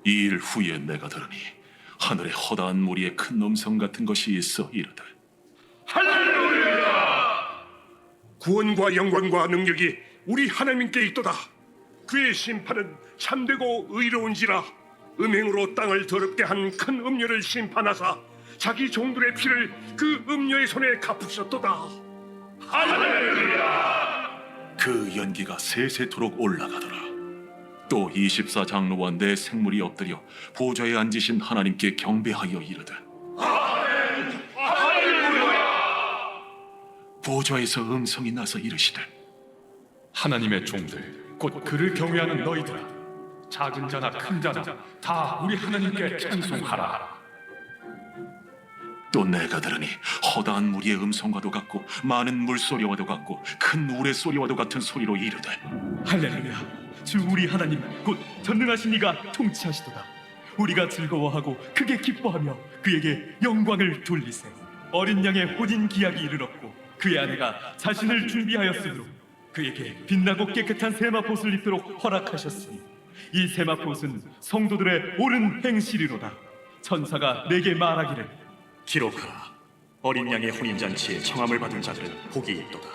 이 일 후에 내가 들으니 하늘에 허다한 무리의 큰 음성 같은 것이 있어 이르되 구원과 영광과 능력이 우리 하나님께 있도다. 그의 심판은 참되고 의로운지라. 음행으로 땅을 더럽게 한 큰 음녀를 심판하사 자기 종들의 피를 그 음녀의 손에 갚으셨도다. 할렐루야. 그 연기가 세세토록 올라가더라. 또 24장로와 네 생물이 엎드려 보좌에 앉으신 하나님께 경배하여 이르되 보좌에서 음성이 나서 이르시되 하나님의 종들 곧 그를 경외하는 너희들아, 작은 자나 큰 자나 다 우리 하나님께 찬송하라. 또 내가 들으니 허다한 무리의 음성과도 같고 많은 물소리와도 같고 큰 우레 소리와도 같은 소리로 이르되 할렐루야. 주 우리 하나님 곧 전능하신 이가 통치하시도다. 우리가 즐거워하고 크게 기뻐하며 그에게 영광을 돌리세. 어린 양의 혼인 기약이 이르렀고 그의 아내가 자신을 준비하였으므로 그에게 빛나고 깨끗한 세마포옷을 입도록 허락하셨으니 이 세마포옷은 성도들의 옳은 행실이로다. 천사가 내게 말하기를 기록하라. 어린 양의 혼인잔치에 청함을 받은 자들은 복이 있도다.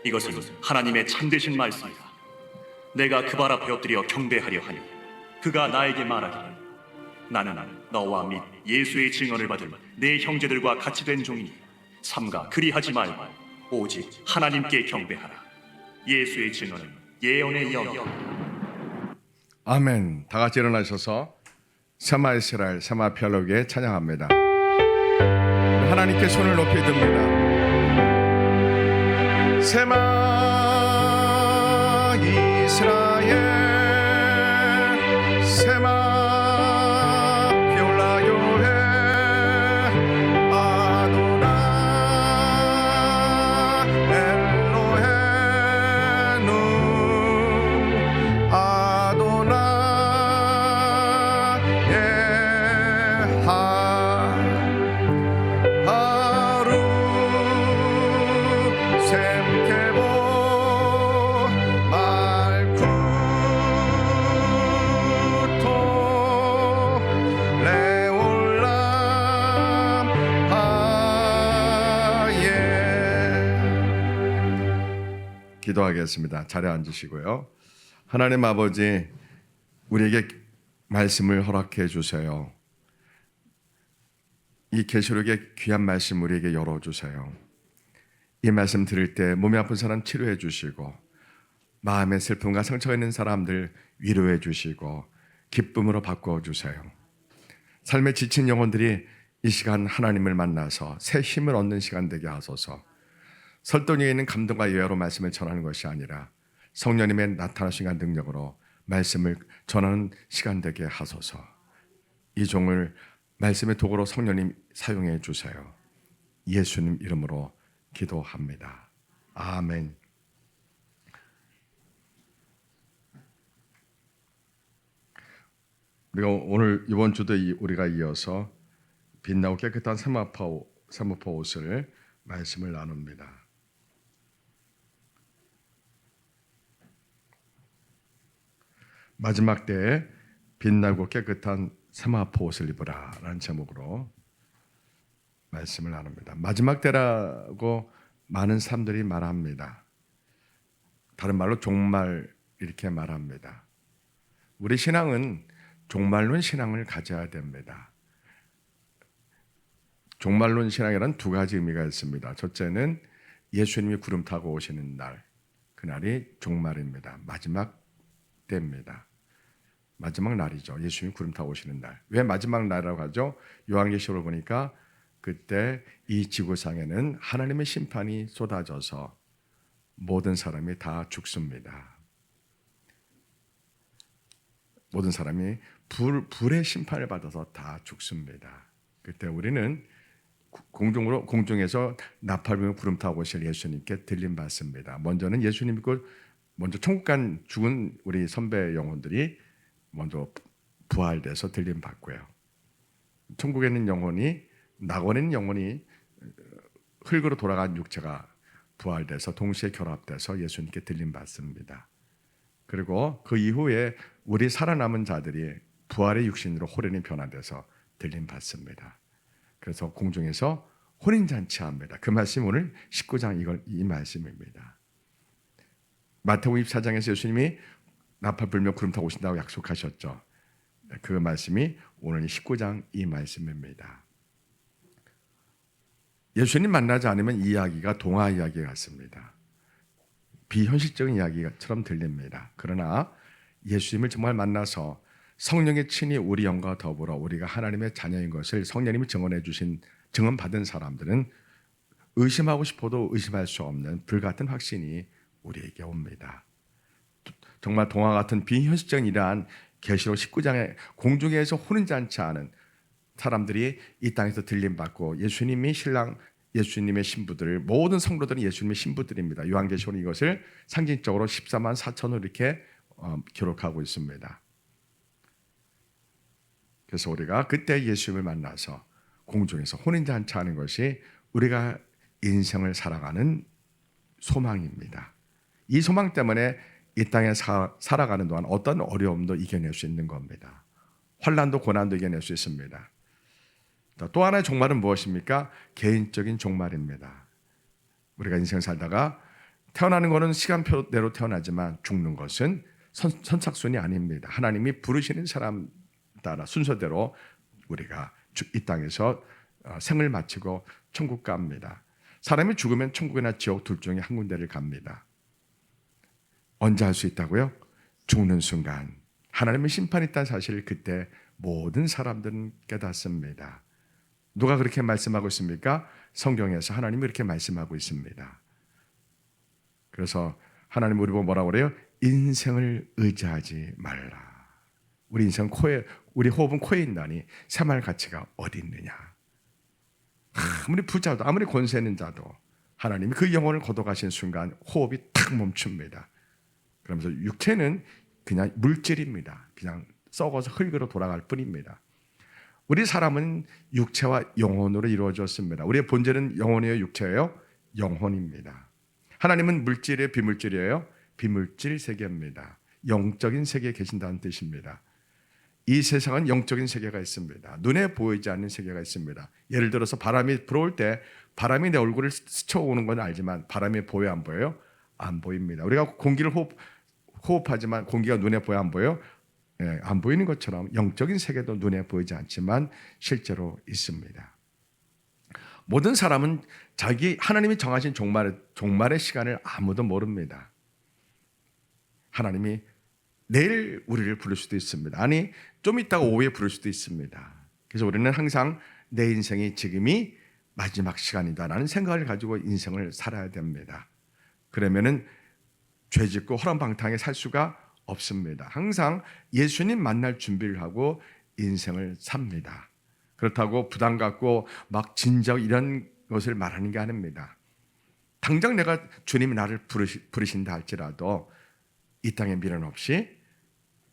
이것은 하나님의 참되신 말씀이다. 내가 그 발 앞에 엎드려 경배하려 하니 그가 나에게 말하기를 나는 너와 및 예수의 증언을 받은 내 형제들과 같이 된 종이니 삼가 그리하지 말고 오직 하나님께 경배하라. 예수의 증언은 예언의 영이다. 아멘. 다 같이 일어나셔서 세마 이스라엘 세마 별로게 찬양합니다. 하나님께 손을 높이 듭니다. 세마 이스라엘 세마 별라요해 아도나 엘로헤누 아도나 예하 하루 샘케보 말쿠토 레올람 하예. 기도하겠습니다. 자리에 앉으시고요. 하나님 아버지, 우리에게 말씀을 허락해 주세요. 이 계시록의 귀한 말씀 우리에게 열어주세요. 이 말씀 들을 때 몸이 아픈 사람 치료해 주시고 마음의 슬픔과 상처가 있는 사람들 위로해 주시고 기쁨으로 바꾸어 주세요. 삶에 지친 영혼들이 이 시간 하나님을 만나서 새 힘을 얻는 시간 되게 하소서. 설득력에 있는 감동과 예화로 말씀을 전하는 것이 아니라 성령님의 나타나신 능력으로 말씀을 전하는 시간 되게 하소서. 이 종을 말씀의 도구로 성령님 사용해 주세요. 예수님 이름으로 기도합니다. 아멘. 우리가 오늘 이번 주도 우리가 이어서 빛나고 깨끗한 세마포 옷을 말씀을 나눕니다. 마지막 때에 빛나고 깨끗한 세마포 옷을 입으라 라는 제목으로 말씀을 나눕니다. 마지막 때라고 많은 사람들이 말합니다. 다른 말로 종말 이렇게 말합니다. 우리 신앙은 종말론 신앙을 가져야 됩니다. 종말론 신앙이란 두 가지 의미가 있습니다. 첫째는 예수님이 구름 타고 오시는 날, 그날이 종말입니다. 마지막 때입니다. 마지막 날이죠. 예수님이 구름 타고 오시는 날. 왜 마지막 날이라고 하죠? 요한계시록을 보니까 그때 이 지구상에는 하나님의 심판이 쏟아져서 모든 사람이 다 죽습니다. 모든 사람이 불의 심판을 받아서 다 죽습니다. 그때 우리는 공중에서 나팔 불며 구름 타고 오실 예수님께 들림 받습니다. 먼저는 예수님 믿고 먼저 천국 간 죽은 우리 선배 영혼들이 먼저 부활돼서 들림 받고요. 천국에 있는 영혼이 낙원에 있는 영혼이 흙으로 돌아간 육체가 부활돼서 동시에 결합돼서 예수님께 들림 받습니다. 그리고 그 이후에 우리 살아남은 자들이 부활의 육신으로 호련히 변화돼서 들림 받습니다. 그래서 공중에서 혼인잔치합니다. 그 말씀이 오늘 19장 이 말씀입니다. 마태복음 24장에서 예수님이 나팔 불며 구름 타고 오신다고 약속하셨죠. 그 말씀이 오늘 19장 이 말씀입니다. 예수님 만나지 않으면 이 이야기가 동화 이야기 같습니다. 비현실적인 이야기처럼 들립니다. 그러나 예수님을 정말 만나서 성령의 친히 우리 영과 더불어 우리가 하나님의 자녀인 것을 성령님이 증언받은 사람들은 의심하고 싶어도 의심할 수 없는 불같은 확신이 우리에게 옵니다. 정말 동화 같은 비현실적인 이러한 계시록 19장에 공중에서 혼인잔치하는 사람들이 이 땅에서 들림받고 예수님이 신랑, 예수님의 신부들을, 모든 성도들은 예수님의 신부들입니다. 요한계시록은 이것을 상징적으로 14만 4천으로 이렇게 기록하고 있습니다. 그래서 우리가 그때 예수님을 만나서 공중에서 혼인잔치하는 것이 우리가 인생을 살아가는 소망입니다. 이 소망 때문에 이 땅에 살아가는 동안 어떤 어려움도 이겨낼 수 있는 겁니다. 환난도 고난도 이겨낼 수 있습니다. 또 하나의 종말은 무엇입니까? 개인적인 종말입니다. 우리가 인생 살다가 태어나는 것은 시간표대로 태어나지만 죽는 것은 선착순이 아닙니다. 하나님이 부르시는 사람 따라 순서대로 우리가 이 땅에서 생을 마치고 천국 갑니다. 사람이 죽으면 천국이나 지옥 둘 중에 한 군데를 갑니다. 언제 할 수 있다고요? 죽는 순간 하나님의 심판이 있다는 사실을 그때 모든 사람들은 깨닫습니다. 누가 그렇게 말씀하고 있습니까? 성경에서 하나님이 이렇게 말씀하고 있습니다. 그래서 하나님 우리 보고 뭐라고 그래요? 인생을 의지하지 말라. 우리 인생 우리 호흡은 코에 있나니 생활 가치가 어디 있느냐? 아무리 부자도 아무리 권세 있는 자도 하나님이 그 영혼을 거둬가신 순간 호흡이 탁 멈춥니다. 그러면서 육체는 그냥 물질입니다. 그냥 썩어서 흙으로 돌아갈 뿐입니다. 우리 사람은 육체와 영혼으로 이루어졌습니다. 우리의 본질은 영혼이에요, 육체예요? 영혼입니다. 하나님은 물질이에요, 비물질이에요? 비물질 세계입니다. 영적인 세계에 계신다는 뜻입니다. 이 세상은 영적인 세계가 있습니다. 눈에 보이지 않는 세계가 있습니다. 예를 들어서 바람이 불어올 때 바람이 내 얼굴을 스쳐오는 건 알지만 바람이 보여 안 보여요? 안 보입니다. 우리가 공기를 호흡하지만 공기가 눈에 보여 안 보여요? 안 보이는 것처럼 영적인 세계도 눈에 보이지 않지만 실제로 있습니다. 모든 사람은 하나님이 정하신 종말의 시간을 아무도 모릅니다. 하나님이 내일 우리를 부를 수도 있습니다. 아니 좀 있다가 오후에 부를 수도 있습니다. 그래서 우리는 항상 내 인생이 지금이 마지막 시간이다라는 생각을 가지고 인생을 살아야 됩니다. 그러면은 죄짓고 허랑방탕하게 살 수가 없습니다. 항상 예수님 만날 준비를 하고 인생을 삽니다. 그렇다고 부담 갖고 막 진작 이런 것을 말하는 게 아닙니다. 당장 내가 주님이 나를 부르신다 할지라도 이 땅에 미련 없이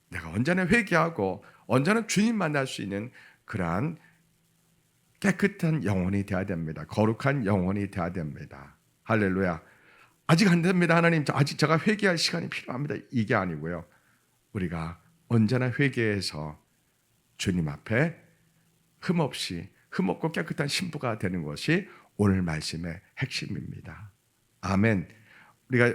내가 언제나 회개하고 언제나 주님 만날 수 있는 그러한 깨끗한 영혼이 되어야 됩니다. 거룩한 영혼이 되어야 됩니다. 할렐루야. 아직 안 됩니다. 하나님, 아직 제가 회개할 시간이 필요합니다. 이게 아니고요. 우리가 언제나 회개해서 주님 앞에 흠없고 깨끗한 신부가 되는 것이 오늘 말씀의 핵심입니다. 아멘.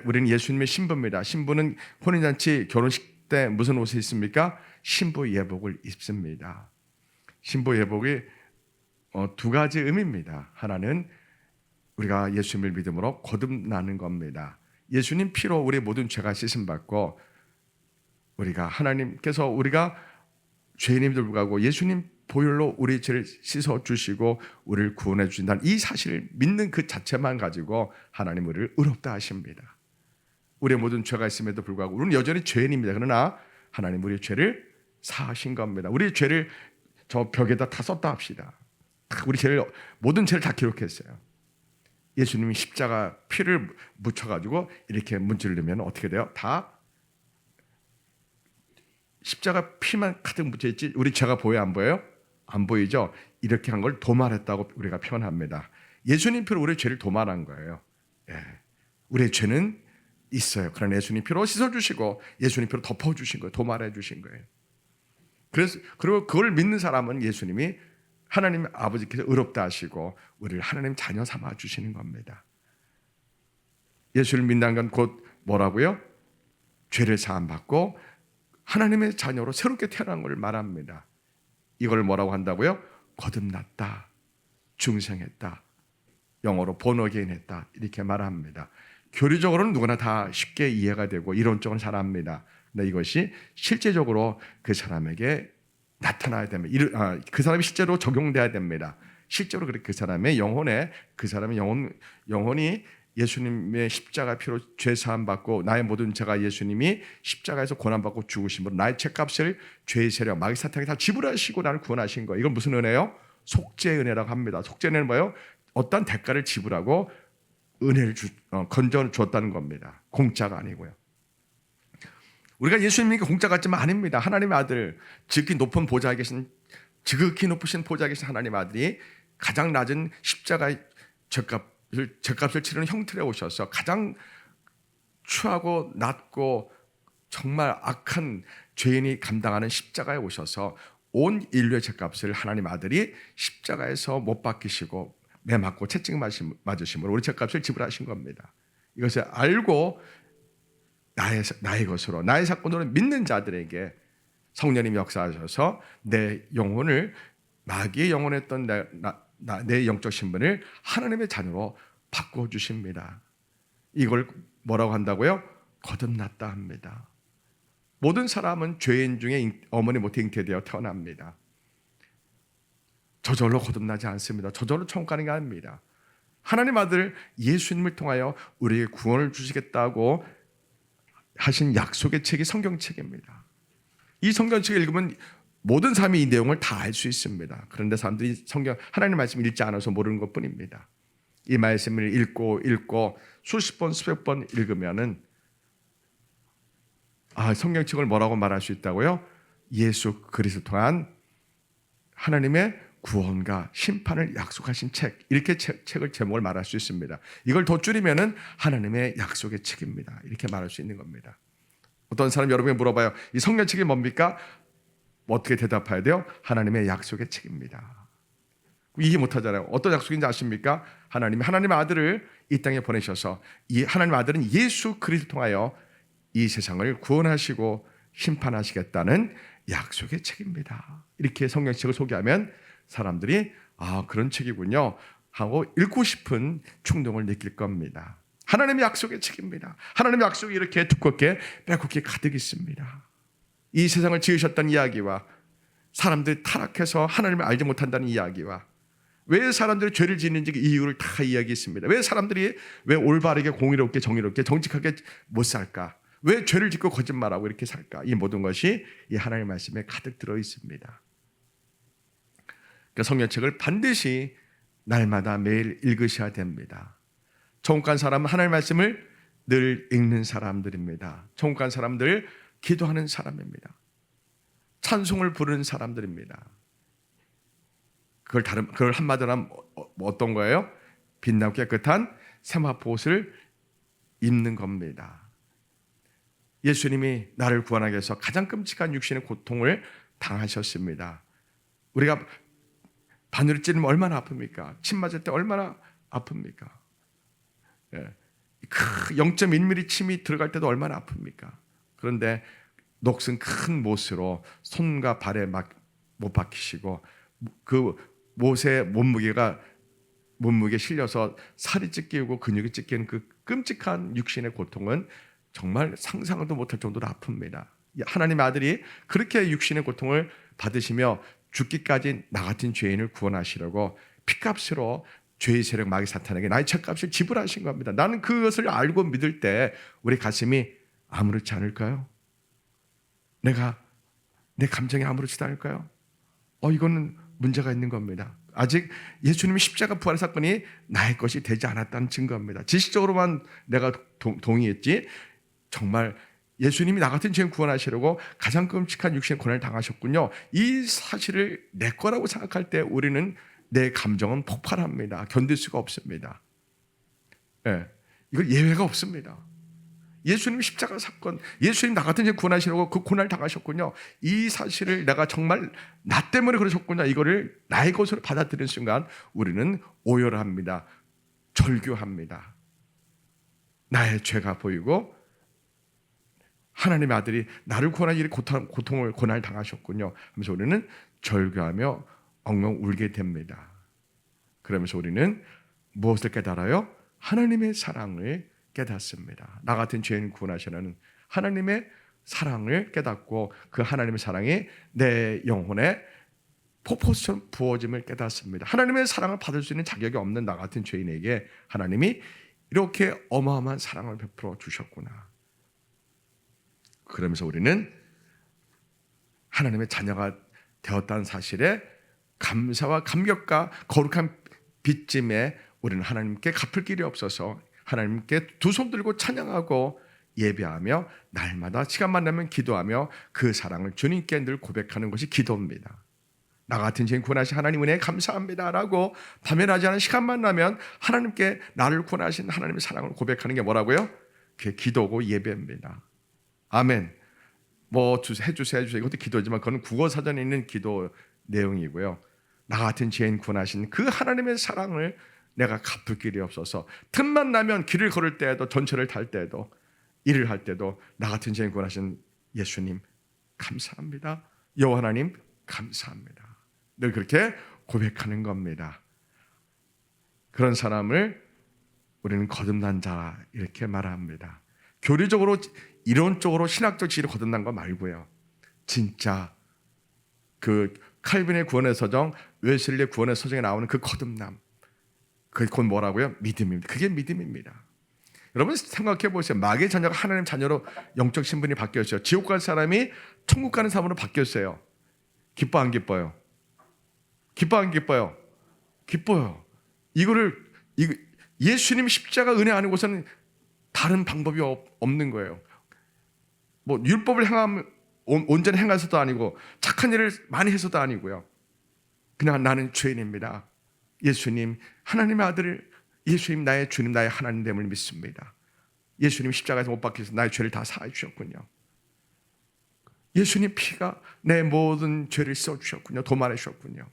우리는 예수님의 신부입니다. 신부는 혼인잔치 결혼식 때 무슨 옷을 입습니까? 신부 예복을 입습니다. 신부 예복이 두 가지 의미입니다. 하나는 우리가 예수님을 믿음으로 거듭나는 겁니다. 예수님 피로 우리 모든 죄가 씻음받고 우리가 죄인임에도 불구하고 예수님 보혈로 우리 죄를 씻어주시고 우리를 구원해 주신다는 이 사실을 믿는 그 자체만 가지고 하나님 우리를 의롭다 하십니다. 우리의 모든 죄가 있음에도 불구하고 우리는 여전히 죄인입니다. 그러나 하나님 우리의 죄를 사하신 겁니다. 우리의 죄를 저 벽에다 다 썼다 합시다. 모든 죄를 다 기록했어요. 예수님이 십자가 피를 묻혀가지고 이렇게 문지르면 어떻게 돼요? 다 십자가 피만 가득 묻혀있지 우리 죄가 보여 안 보여요? 안 보이죠? 이렇게 한 걸 도말했다고 우리가 표현합니다. 예수님 피로 우리의 죄를 도말한 거예요. 우리의 죄는 있어요. 그러나 예수님 피로 씻어주시고 예수님 피로 덮어주신 거예요. 도말해 주신 거예요. 그리고 그걸 믿는 사람은 예수님이 하나님 아버지께서 의롭다 하시고 우리를 하나님 자녀 삼아 주시는 겁니다. 예수를 믿는 건 곧 뭐라고요? 죄를 사함 받고 하나님의 자녀로 새롭게 태어난 것을 말합니다. 이걸 뭐라고 한다고요? 거듭났다, 중생했다, 영어로 본어게인했다 이렇게 말합니다. 교리적으로는 누구나 다 쉽게 이해가 되고 이론적으로 잘 압니다. 근데 이것이 실제적으로 그 사람에게 나타나야 됩니다. 그 사람이 실제로 적용돼야 됩니다. 실제로 그 사람의 영혼에 그 사람의 영혼이 예수님의 십자가 피로 죄 사함 받고 나의 모든 죄가 예수님이 십자가에서 고난 받고 죽으심으로 나의 죄값을 죄의 세력 마귀 사탄이 다 지불하시고 나를 구원하신 거예요. 이건 무슨 은혜요? 속죄의 은혜라고 합니다. 속죄의 은혜는 뭐예요? 어떤 대가를 지불하고 은혜를 건져 주었다는 겁니다. 공짜가 아니고요. 우리가 예수님께 공짜 같지만 아닙니다. 하나님의 아들, 지극히 높은 보좌에 계신 지극히 높으신 보좌에 계신 하나님 아들이 가장 낮은 십자가의 죄값을 치르는 형틀에 오셔서 가장 추하고 낮고 정말 악한 죄인이 감당하는 십자가에 오셔서 온 인류의 죄값을 하나님 아들이 십자가에서 못 박히시고 매 맞고 채찍 맞으심으로 우리 죄값을 지불하신 겁니다. 이것을 알고 나의 것으로 나의 사건으로 믿는 자들에게 성령님이 역사하셔서 내 영혼을 마귀의 영혼했던 내 영적 신분을 하나님의 자녀로 바꿔주십니다. 이걸 뭐라고 한다고요? 거듭났다 합니다. 모든 사람은 죄인 중에 어머니 못에 잉태되어 태어납니다. 저절로 거듭나지 않습니다. 저절로 천국 가는 게 아닙니다. 하나님 아들 예수님을 통하여 우리에게 구원을 주시겠다고 하신 약속의 책이 성경책입니다. 이 성경책을 읽으면 모든 사람이 이 내용을 다 알 수 있습니다. 그런데 사람들이 하나님의 말씀을 읽지 않아서 모르는 것뿐입니다. 이 말씀을 읽고 수십 번 수백 번 읽으면은 성경책을 뭐라고 말할 수 있다고요? 예수 그리스도 통한 하나님의 구원과 심판을 약속하신 책, 이렇게 책을 제목을 말할 수 있습니다. 이걸 더 줄이면은 하나님의 약속의 책입니다. 이렇게 말할 수 있는 겁니다. 어떤 사람 여러분이 물어봐요. 이 성경책이 뭡니까? 어떻게 대답해야 돼요? 하나님의 약속의 책입니다. 이해 못하잖아요. 어떤 약속인지 아십니까? 하나님의 아들을 이 땅에 보내셔서 이 하나님의 아들은 예수 그리스도를 통하여 이 세상을 구원하시고 심판하시겠다는 약속의 책입니다. 이렇게 성경책을 소개하면 사람들이 그런 책이군요 하고 읽고 싶은 충동을 느낄 겁니다. 하나님의 약속의 책입니다. 하나님의 약속이 이렇게 두껍게 빼곡히 가득 있습니다. 이 세상을 지으셨던 이야기와 사람들이 타락해서 하나님을 알지 못한다는 이야기와 왜 사람들이 죄를 짓는지 그 이유를 다 이야기했습니다. 왜 사람들이 왜 올바르게 공의롭게 정의롭게 정직하게 못 살까? 왜 죄를 짓고 거짓말하고 이렇게 살까? 이 모든 것이 이 하나님의 말씀에 가득 들어 있습니다. 그러니까 성경책을 반드시 날마다 매일 읽으셔야 됩니다. 천국 간 사람은 하나님의 말씀을 늘 읽는 사람들입니다. 천국 간 사람들 기도하는 사람입니다. 찬송을 부르는 사람들입니다. 그걸 한마디로 하면 어떤 거예요? 빛나고 깨끗한 세마포 옷을 입는 겁니다. 예수님이 나를 구원하기 위해서 가장 끔찍한 육신의 고통을 당하셨습니다. 우리가 바늘을 찌르면 얼마나 아픕니까? 침 맞을 때 얼마나 아픕니까? 0.1mm 침이 들어갈 때도 얼마나 아픕니까? 그런데 녹슨 큰 못으로 손과 발에 막 못 박히시고 그 못의 몸무게 실려서 살이 찢기고 근육이 찢기는 그 끔찍한 육신의 고통은 정말 상상도 못할 정도로 아픕니다. 하나님의 아들이 그렇게 육신의 고통을 받으시며 죽기까지 나 같은 죄인을 구원하시려고 피값으로 죄의 세력 마귀 사탄에게 나의 죄값을 지불하신 겁니다. 나는 그것을 알고 믿을 때 우리 가슴이 아무렇지 않을까요? 내 감정이 아무렇지도 않을까요? 이거는 문제가 있는 겁니다. 아직 예수님의 십자가 부활 사건이 나의 것이 되지 않았다는 증거입니다. 지식적으로만 내가 동의했지 정말 예수님이 나 같은 죄인 구원하시려고 가장 끔찍한 육신의 고난을 당하셨군요. 이 사실을 내 거라고 생각할 때 우리는 내 감정은 폭발합니다. 견딜 수가 없습니다. 이건 예외가 없습니다. 예수님 십자가 사건, 예수님 나 같은 죄 구원하시려고 그 고난을 당하셨군요. 이 사실을 내가 정말 나 때문에 그러셨구나, 이거를 나의 것으로 받아들이는 순간 우리는 오열합니다. 절규합니다. 나의 죄가 보이고 하나님의 아들이 나를 구원하기 위해 고통을 고난을 당하셨군요 하면서 우리는 절규하며 엉엉 울게 됩니다. 그러면서 우리는 무엇을 깨달아요? 하나님의 사랑을 깨닫습니다. 나 같은 죄인 구원하시는 하나님의 사랑을 깨닫고 그 하나님의 사랑이 내 영혼에 폭포수처럼 부어짐을 깨닫습니다. 하나님의 사랑을 받을 수 있는 자격이 없는 나 같은 죄인에게 하나님이 이렇게 어마어마한 사랑을 베풀어 주셨구나. 그러면서 우리는 하나님의 자녀가 되었다는 사실에 감사와 감격과 거룩한 빚짐에 우리는 하나님께 갚을 길이 없어서 하나님께 두 손 들고 찬양하고 예배하며 날마다 시간만 나면 기도하며 그 사랑을 주님께 늘 고백하는 것이 기도입니다. 나 같은 죄인 구원하신 하나님 은혜에 감사합니다라고 밤에 낮에 하는 시간만 나면 하나님께 나를 구원하신 하나님의 사랑을 고백하는 게 뭐라고요? 그게 기도고 예배입니다. 아멘. 뭐 해주세요 이것도 기도지만 그건 국어사전에 있는 기도 내용이고요. 나 같은 죄인 구원하신 그 하나님의 사랑을 내가 갚을 길이 없어서 틈만 나면 길을 걸을 때에도 전철을 탈 때에도 일을 할 때도 나 같은 죄인 구원하신 예수님 감사합니다. 여호와 하나님 감사합니다. 늘 그렇게 고백하는 겁니다. 그런 사람을 우리는 거듭난 자 이렇게 말합니다. 교리적으로 이론적으로 신학적 지혜를 거듭난 거 말고요. 진짜 그 칼빈의 구원의 서정, 웨슬리의 구원의 서정에 나오는 그 거듭남, 그건 뭐라고요? 믿음입니다. 그게 믿음입니다. 여러분 생각해 보세요. 마귀의 자녀가 하나님 자녀로 영적 신분이 바뀌었어요. 지옥 갈 사람이 천국 가는 사람으로 바뀌었어요. 기뻐 안 기뻐요? 기뻐 안 기뻐요? 기뻐요. 예수님 십자가 은혜 아는 곳은 다른 방법이 없는 거예요. 뭐 율법을 온전히 행해서도 아니고 착한 일을 많이 해서도 아니고요. 그냥 나는 죄인입니다. 예수님 하나님의 아들, 예수님 나의 주님, 나의 하나님됨을 믿습니다. 예수님 십자가에서 못 박혀서 나의 죄를 다 사해 주셨군요. 예수님 피가 내 모든 죄를 써주셨군요. 도말해 주셨군요.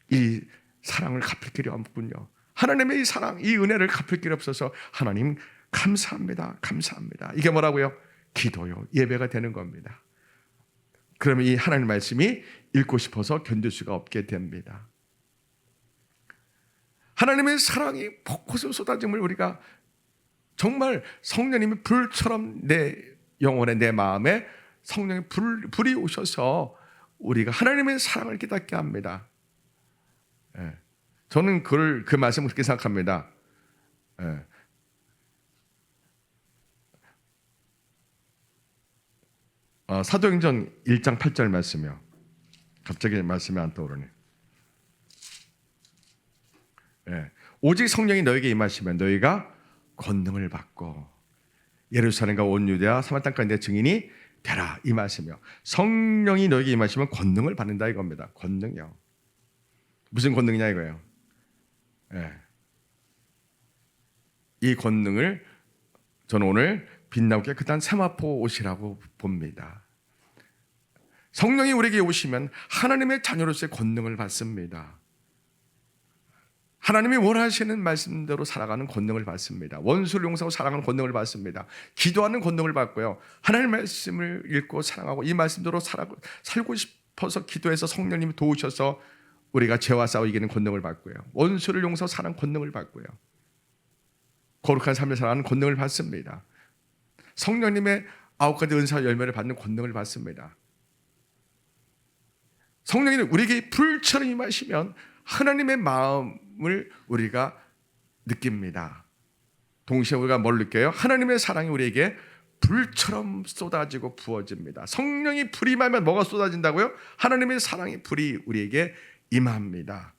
이 사랑을 갚을 길이 없군요. 하나님의 이 사랑, 이 은혜를 갚을 길이 없어서 하나님 감사합니다. 감사합니다. 이게 뭐라고요? 기도요. 예배가 되는 겁니다. 그러면 이 하나님 말씀이 읽고 싶어서 견딜 수가 없게 됩니다. 하나님의 사랑이 폭포수 쏟아짐을 우리가 정말 성령님이 불처럼 내 영혼에 내 마음에 성령의 불이 오셔서 우리가 하나님의 사랑을 깨닫게 합니다. 예. 저는 그 말씀을 그렇게 생각합니다. 예. 사도행전 1장 8절 말씀이요. 갑자기 말씀이 안 떠오르네. 예. 오직 성령이 너에게 임하시면 너희가 권능을 받고 예루살렘과 온 유대와 사마리아 땅까지 내 증인이 되라 이 말씀이요. 성령이 너에게 임하시면 권능을 받는다 이겁니다. 권능이요. 무슨 권능이냐 이거예요. 예. 이 권능을 저는 오늘 빛나고 깨끗한 세마포 옷이라고 봅니다. 성령이 우리에게 오시면 하나님의 자녀로서의 권능을 받습니다. 하나님이 원하시는 말씀대로 살아가는 권능을 받습니다. 원수를 용서하고 사랑하는 권능을 받습니다. 기도하는 권능을 받고요. 하나님의 말씀을 읽고 사랑하고 이 말씀대로 살고 싶어서 기도해서 성령님이 도우셔서 우리가 죄와 싸워 이기는 권능을 받고요. 원수를 용서하고 사랑하는 권능을 받고요. 거룩한 삶을 살아가는 권능을 받습니다. 성령님의 9가지 은사 열매를 받는 권능을 받습니다. 성령이 우리에게 불처럼 임하시면 하나님의 마음을 우리가 느낍니다. 동시에 우리가 뭘 느껴요? 하나님의 사랑이 우리에게 불처럼 쏟아지고 부어집니다. 성령이 불이 임하면 뭐가 쏟아진다고요? 하나님의 사랑의 불이 우리에게 임합니다.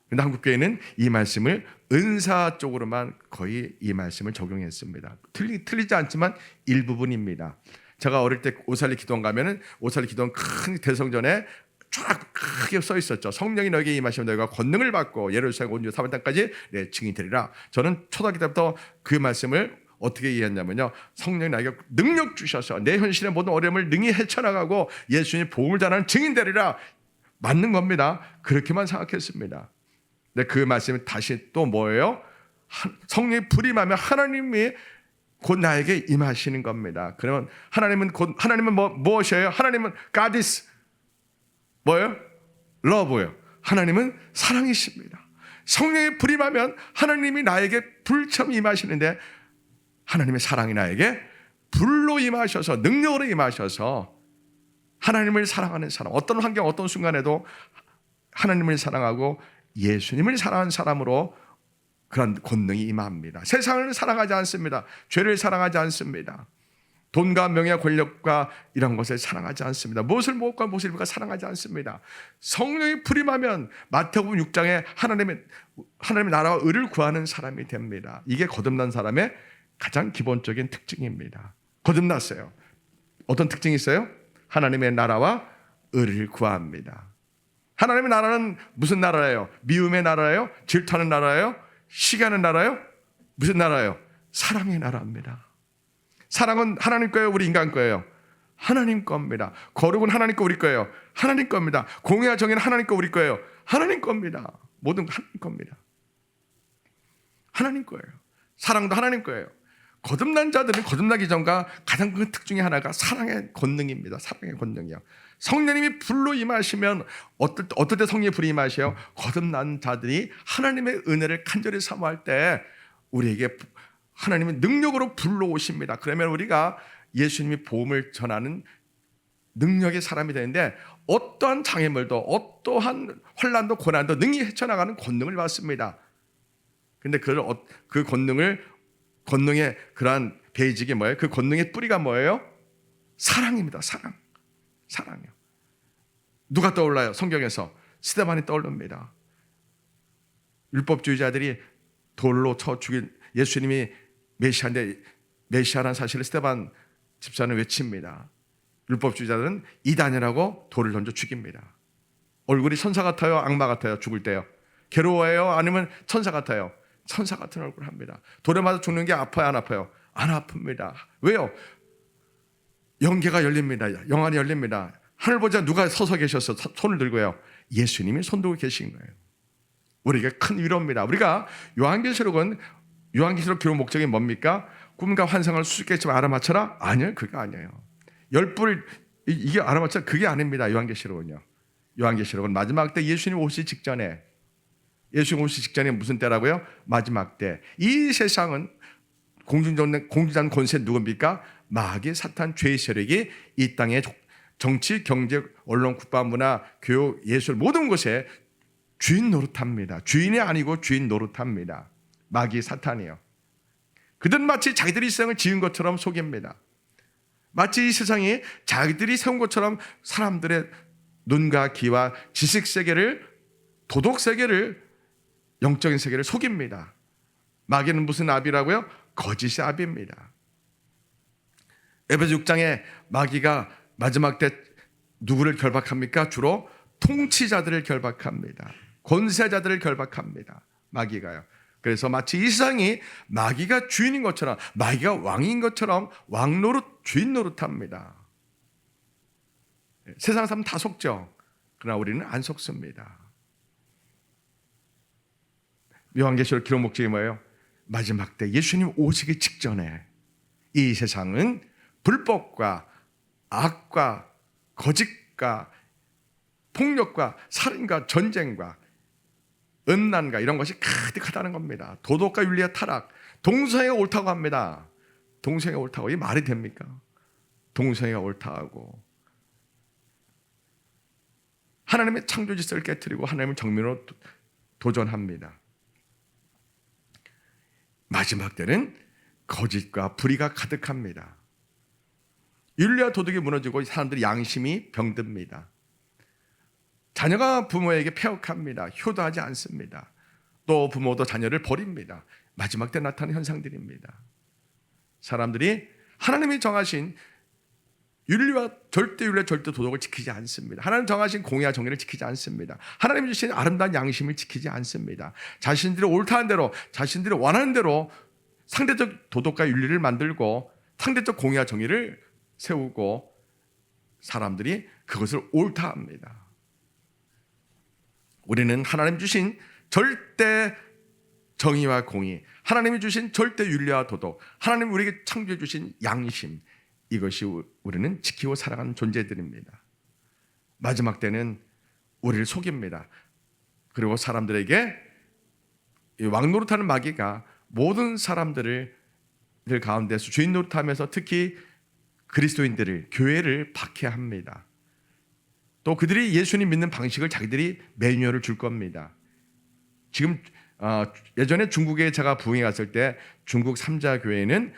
그런데 한국교회는 이 말씀을 은사 쪽으로만 거의 이 말씀을 적용했습니다. 틀리지 않지만 일부분입니다. 제가 어릴 때 오살리 기도원 가면은 오살리 기도원 큰 대성전에 쫙 크게 써 있었죠. 성령이 너에게 임하시면 너희가 권능을 받고 예루살렘 온 유다 사마리아 땅까지 내 증인이 되리라. 저는 초등학교 때부터 그 말씀을 어떻게 이해했냐면요, 성령이 나에게 능력 주셔서 내 현실의 모든 어려움을 능히 헤쳐나가고 예수님의 복음을 전하는 증인 되리라. 맞는 겁니다. 그렇게만 생각했습니다. 근데 그 말씀이 다시 또 뭐예요? 성령이 불임하면 하나님이 곧 나에게 임하시는 겁니다. 그러면 하나님은 무엇이에요? 하나님은 God is 뭐예요? love예요. 하나님은 사랑이십니다. 성령이 불임하면 하나님이 나에게 불처럼 임하시는데, 하나님의 사랑이 나에게 불로 임하셔서, 능력으로 임하셔서 하나님을 사랑하는 사람, 어떤 환경, 어떤 순간에도 하나님을 사랑하고 예수님을 사랑하는 사람으로 그런 권능이 임합니다. 세상을 사랑하지 않습니다. 죄를 사랑하지 않습니다. 돈과 명예, 권력과 이런 것을 사랑하지 않습니다. 무엇을 무엇과 무엇을 입을까 사랑하지 않습니다. 성령이 불임하면 마태복음 6장에 하나님의 나라와 의를 구하는 사람이 됩니다. 이게 거듭난 사람의 가장 기본적인 특징입니다. 거듭났어요. 어떤 특징이 있어요? 하나님의 나라와 의를 구합니다. 하나님의 나라는 무슨 나라예요? 미움의 나라예요? 질투하는 나라예요? 시기하는 나라예요? 무슨 나라예요? 사랑의 나라입니다. 사랑은 하나님 거예요? 우리 인간 거예요? 하나님 겁니다. 거룩은 하나님 거, 우리 거예요? 하나님 겁니다. 공의와 정의는 하나님 거, 우리 거예요? 하나님 겁니다. 모든 거 하나님 겁니다. 하나님 거예요. 사랑도 하나님 거예요. 거듭난 자들은 거듭나기 전과 가장 큰 특징이 하나가 사랑의 권능입니다. 사랑의 권능이요. 성령님이 불로 임하시면 어떨 때 성령이 불이 임하셔요? 거듭난 자들이 하나님의 은혜를 간절히 사모할 때 우리에게 하나님의 능력으로 불러 오십니다. 그러면 우리가 예수님이 복음을 전하는 능력의 사람이 되는데, 어떠한 장애물도 어떠한 환난도 고난도 능히 헤쳐나가는 권능을 받습니다. 근데 그 권능의 그러한 베이직이 뭐예요? 그 권능의 뿌리가 뭐예요? 사랑입니다. 사랑이요. 누가 떠올라요? 성경에서 스데반이 떠오릅니다. 율법주의자들이 돌로 쳐 죽인 예수님이 메시아인데, 메시아라는 사실을 스데반 집사는 외칩니다. 율법주의자들은 이단이라고 돌을 던져 죽입니다. 얼굴이 천사 같아요? 악마 같아요? 죽을 때요. 괴로워해요? 아니면 천사 같아요? 천사 같은 얼굴을 합니다. 돌에 맞아 죽는 게 아파요? 안 아파요? 안 아픕니다. 왜요? 영계가 열립니다. 영안이 열립니다. 하늘 보자 누가 서서 계셔서 손을 들고요. 예수님이 손 들고 계신 거예요. 우리에게 큰 위로입니다. 우리가 요한계시록 기록 목적이 뭡니까? 꿈과 환상을 수수께끼처럼 알아맞혀라? 아니요, 그게 아니에요. 10불 이게 알아맞혀라? 그게 아닙니다. 요한계시록은 마지막 때 예수님 오시기 직전에, 예수님 오시기 직전에 무슨 때라고요? 마지막 때. 이 세상은 공중전 권세 누굽니까? 마귀, 사탄, 죄의 세력이 이 땅의 정치, 경제, 언론, 국방, 문화, 교육, 예술 모든 곳에 주인 노릇합니다. 주인이 아니고 주인 노릇합니다. 마귀, 사탄이요. 그들은 마치 자기들이 세상을 지은 것처럼 속입니다. 마치 이 세상이 자기들이 세운 것처럼 사람들의 눈과 귀와 지식 세계를, 도덕 세계를, 영적인 세계를 속입니다. 마귀는 무슨 아비라고요? 거짓의 아비입니다. 에베소 6장에 마귀가 마지막 때 누구를 결박합니까? 주로 통치자들을 결박합니다. 권세자들을 결박합니다. 마귀가요. 그래서 마치 이 세상이 마귀가 주인인 것처럼, 마귀가 왕인 것처럼 왕노릇, 주인 노릇합니다. 세상 사람 다 속죠. 그러나 우리는 안 속습니다. 요한계시록 기록 목적이 뭐예요? 마지막 때 예수님 오시기 직전에 이 세상은 불법과 악과 거짓과 폭력과 살인과 전쟁과 음란과 이런 것이 가득하다는 겁니다. 도덕과 윤리의 타락, 동성애가 옳다고 합니다. 동성애가 옳다고, 이게 말이 됩니까? 동성애가 옳다고 하나님의 창조 질서를 깨뜨리고 하나님의 정면으로 도전합니다. 마지막 때는 거짓과 불의가 가득합니다. 윤리와 도덕이 무너지고 사람들의 양심이 병듭니다. 자녀가 부모에게 패역합니다. 효도하지 않습니다. 또 부모도 자녀를 버립니다. 마지막 때 나타나는 현상들입니다. 사람들이 하나님이 정하신 윤리와 절대 윤리, 절대 도덕을 지키지 않습니다. 하나님 정하신 공의와 정의를 지키지 않습니다. 하나님이 주신 아름다운 양심을 지키지 않습니다. 자신들이 옳다는 대로, 자신들이 원하는 대로 상대적 도덕과 윤리를 만들고 상대적 공의와 정의를 세우고 사람들이 그것을 옳다 합니다. 우리는 하나님 주신 절대 정의와 공의, 하나님이 주신 절대 윤리와 도덕, 하나님 우리에게 창조해 주신 양심, 이것이 우리는 지키고 살아가는 존재들입니다. 마지막 때는 우리를 속입니다. 그리고 사람들에게 왕노릇하는 마귀가 모든 사람들을 가운데서 주인 노릇하면서 특히 그리스도인들을, 교회를 박해합니다. 또 그들이 예수님 믿는 방식을 자기들이 매뉴얼을 줄 겁니다. 지금 예전에 중국에 제가 부흥회 갔을 때 중국 3자 교회는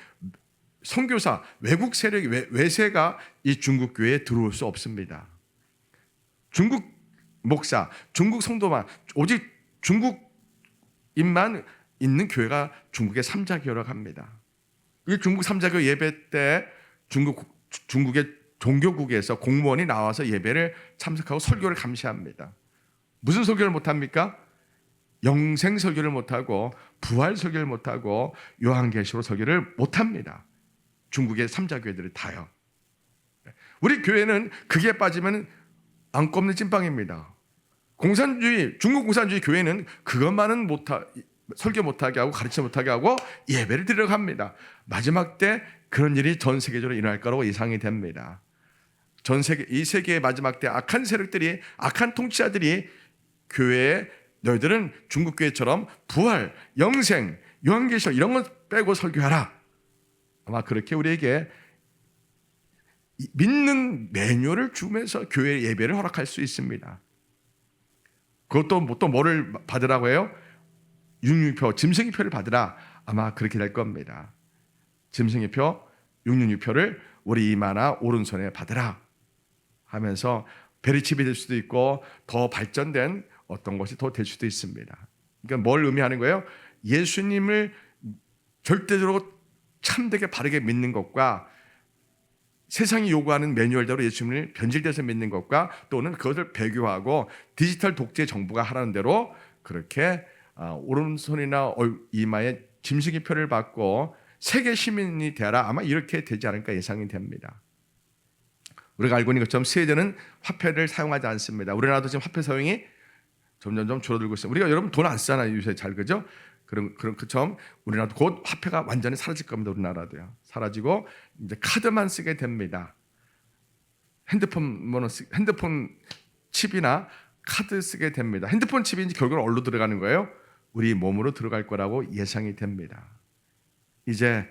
선교사, 외국 세력, 외세가 이 중국 교회에 들어올 수 없습니다. 중국 목사, 중국 성도만, 오직 중국인만 있는 교회가 중국의 3자 교회라고 합니다. 이 중국 3자 교회 예배 때 중국의 종교국에서 공무원이 나와서 예배를 참석하고 설교를 감시합니다. 무슨 설교를 못합니까? 영생 설교를 못하고 부활 설교를 못하고 요한계시록 설교를 못합니다. 중국의 3자 교회들이 다요. 우리 교회는 그게 빠지면 안 꼽는 찐빵입니다. 공산주의, 중국 공산주의 교회는 그것만은 설교 못하게 하고 가르쳐 못하게 하고 예배를 드리러 갑니다. 마지막 때 그런 일이 전 세계적으로 일어날 거라고 예상이 됩니다. 이 세계의 마지막 때 악한 세력들이, 악한 통치자들이 교회에 너희들은 중국 교회처럼 부활, 영생, 요한계시록 이런 건 빼고 설교하라. 아마 그렇게 우리에게 믿는 매뉴얼을 주면서 교회 예배를 허락할 수 있습니다. 그것도 또 뭐를 받으라고 해요? 육류표, 짐승의표를 받으라. 아마 그렇게 될 겁니다. 짐승의표, 육류표를 우리 이마나 오른손에 받으라 하면서 베리칩이 될 수도 있고 더 발전된 어떤 것이 더 될 수도 있습니다. 그러니까 뭘 의미하는 거예요? 예수님을 절대적으로 참되게 바르게 믿는 것과 세상이 요구하는 매뉴얼대로 예수님을 변질돼서 믿는 것과 또는 그것을 배교하고 디지털 독재 정부가 하라는 대로 그렇게 오른손이나 이마에 짐승의 표를 받고 세계 시민이 되라, 아마 이렇게 되지 않을까 예상이 됩니다. 우리가 알고 있는 것처럼 스웨덴은 화폐를 사용하지 않습니다. 우리나라도 지금 화폐 사용이 점점 줄어들고 있어요. 우리가 여러분 돈 안 쓰잖아요, 요새 잘, 그죠? 그런 것처럼 우리나라도 곧 화폐가 완전히 사라질 겁니다. 우리나라도요. 사라지고 이제 카드만 쓰게 됩니다. 핸드폰 칩이나 카드 쓰게 됩니다. 핸드폰 칩이 이제 결국은 어디로 들어가는 거예요? 우리 몸으로 들어갈 거라고 예상이 됩니다. 이제